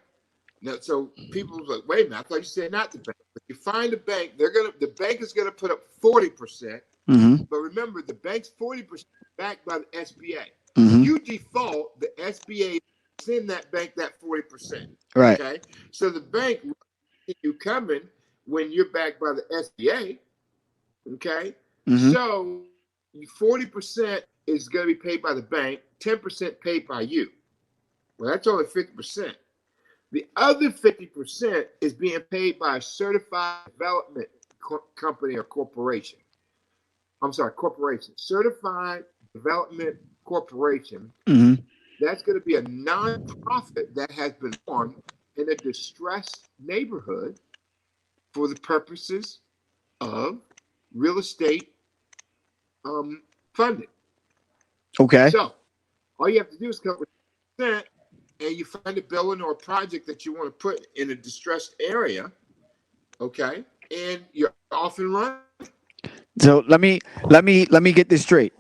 Now, so people was like, wait a minute, I thought you said not the bank. But you find a bank, the bank is gonna put up 40%. Mm-hmm. But remember, the bank's 40% backed by the SBA. Mm-hmm. You default, the SBA send that bank that 40%. Right. Okay. So the bank you coming when you're backed by the SBA. Okay. Mm-hmm. So 40% is going to be paid by the bank, 10% paid by you. Well, that's only 50%. The other 50% is being paid by a certified development company or corporation. I'm sorry, corporation. Certified Development Corporation. Mm-hmm. That's going to be a nonprofit that has been formed in a distressed neighborhood for the purposes of real estate funding. Okay. So all you have to do is come up with percent, and you find a building or a project that you want to put in a distressed area, okay, and you're off and running. So let me get this straight.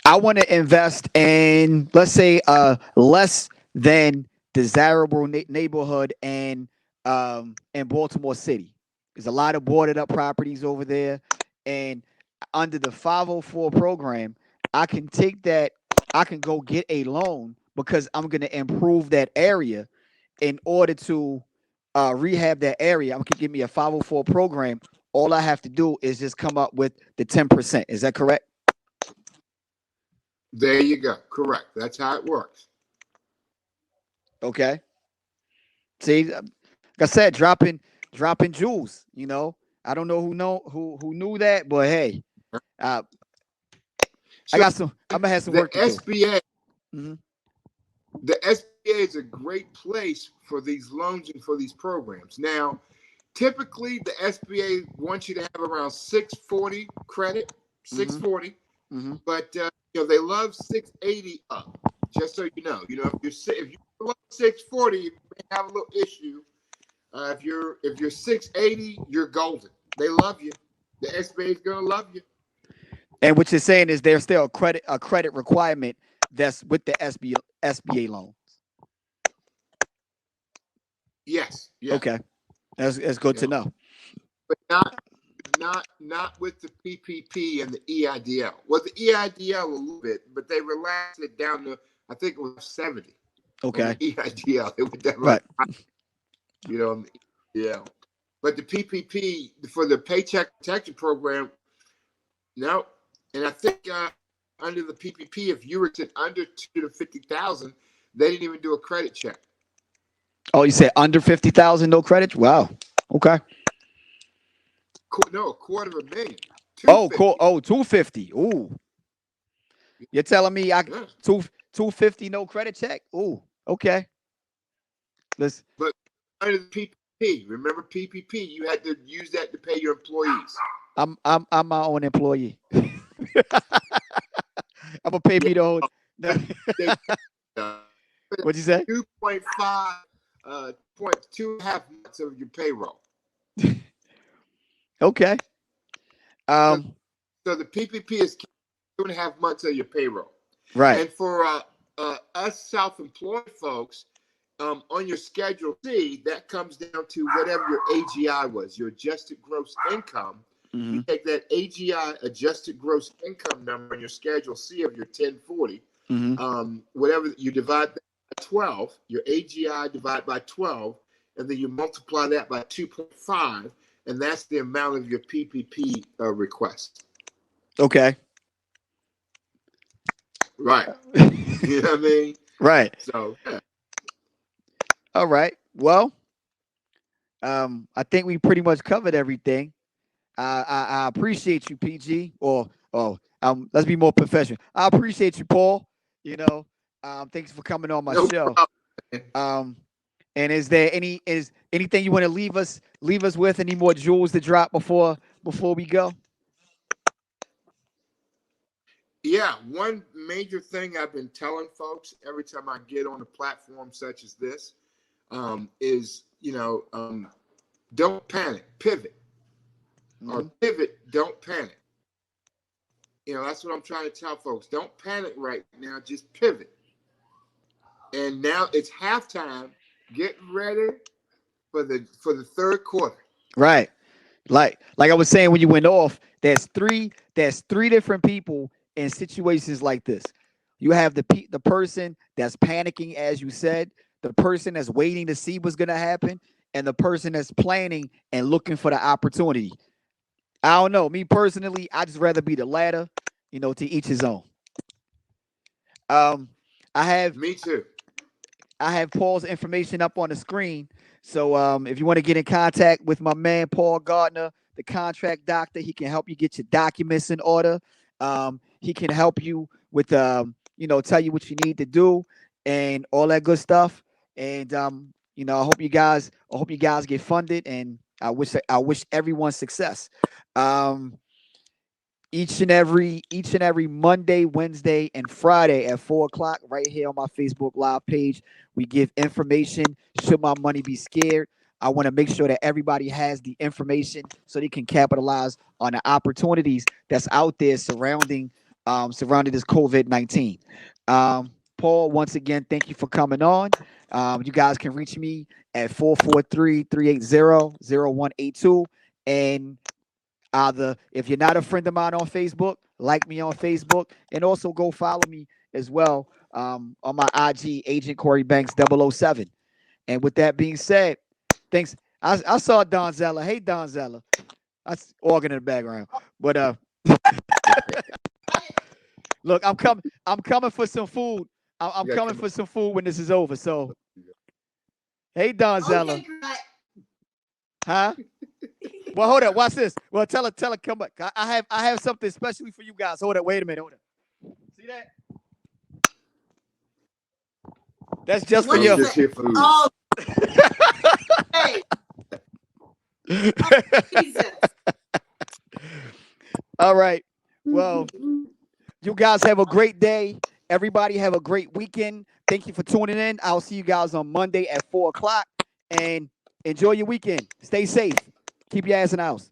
I want to invest in, let's say, a less than desirable neighborhood in Baltimore City. There's a lot of boarded up properties over there, and under the 504 program, I can take that. I can go get a loan because I'm going to improve that area in order to rehab that area. I'm going to give me a 504 program. All I have to do is just come up with the 10%. Is that correct? There you go. Correct. That's how it works. Okay. See, like I said, dropping jewels. I don't know who knew that, but hey, uh, I So got some. I'm gonna have some the work to do. SBA, Hmm. the SBA is a great place for these loans and for these programs. Now, typically the SBA wants you to have around 640 credit, Hmm. 640, Hmm. but they love 680 up. Just so you know, if you're below 640, you may have a little issue. If you're 680, you're golden. They love you. The SBA is gonna love you. And what you're saying is there's still a credit requirement that's with the SBA loan. Yes, yes, Okay, that's good you to know, know. but not with the PPP and the EIDL. Well, the EIDL a little bit, but they relaxed it down to, I think it was 70 on the Okay, EIDL. It was that much, right. on the EIDL. But the PPP for the Paycheck Protection Program, no. And I think under the PPP, if you were to under 250,000, they didn't even do a credit check. Oh, you said under 50,000, no credit? Wow. Okay. No, a quarter of a million, Oh, cool. 250. Oh, 250. Ooh, you're telling me I Yeah. two 250 no credit check? Ooh, okay. Let's. But under the PPP, remember PPP, you had to use that to pay your employees. I'm my own employee. I'm gonna pay Yeah, me the whole. they What'd you say? 2.5, 2.5 months of your payroll. Okay. Um, So the PPP is 2.5 months of your payroll. right. And for us self-employed folks, on your Schedule C, that comes down to whatever your AGI was, your adjusted gross income. Mm-hmm. You take that AGI, adjusted gross income number, on your Schedule C of your 1040, Mm-hmm. whatever, you divide that by 12, your AGI divide by 12, and then you multiply that by 2.5, and that's the amount of your PPP request. Okay. Right. You know what I mean? Right. So, yeah. All right. Well, I think we pretty much covered everything. I appreciate you, PG. Let's be more professional. I appreciate you, Paul. You know, thanks for coming on my No show. problem. And is anything you want to leave us with? Any more jewels to drop before we go? Yeah, one major thing I've been telling folks every time I get on a platform such as this is, don't panic, pivot, or pivot, don't panic. That's what I'm trying to tell folks. Don't panic right now, just pivot. And now it's halftime. Get ready for the third quarter. Right. Like I was saying when you went off, there's three different people in situations like this. You have the person that's panicking, as you said, the person that's waiting to see what's gonna happen, and the person that's planning and looking for the opportunity. I don't know. Me personally, I just rather be the latter. To each his own. Um, I have Me too. Paul's information up on the screen. So if you want to get in contact with my man Paul Gardner, the contract doctor, he can help you get your documents in order. He can help you with tell you what you need to do and all that good stuff. And I hope you guys get funded, and I wish everyone success. Um, each and every Monday, Wednesday, and Friday at 4 o'clock, right here on my Facebook Live page. We give information. Should my money be scared? I want to make sure that everybody has the information so they can capitalize on the opportunities that's out there surrounding this COVID-19. Paul, once again, thank you for coming on. You guys can reach me at 443-380-0182. And if you're not a friend of mine on Facebook, like me on Facebook, and also go follow me as well on my IG, Agent Corey Banks 007. And with that being said, thanks. I saw Donzella. Hey, Donzella. That's organ in the background. But look, I'm coming for some food. I'm coming for some food when this is over. So, hey, Donzella. Okay, Huh? Well, hold up. Watch this. Well, tell her, come back. I have something especially for you guys. Hold up. Wait a minute. Hold up. See that? That's just for you. Just here for food. Oh, hey. Jesus. All right. Well, you guys have a great day. Everybody have a great weekend. Thank you for tuning in. I'll see you guys on Monday at 4 o'clock. And enjoy your weekend. Stay safe. Keep your ass in the house.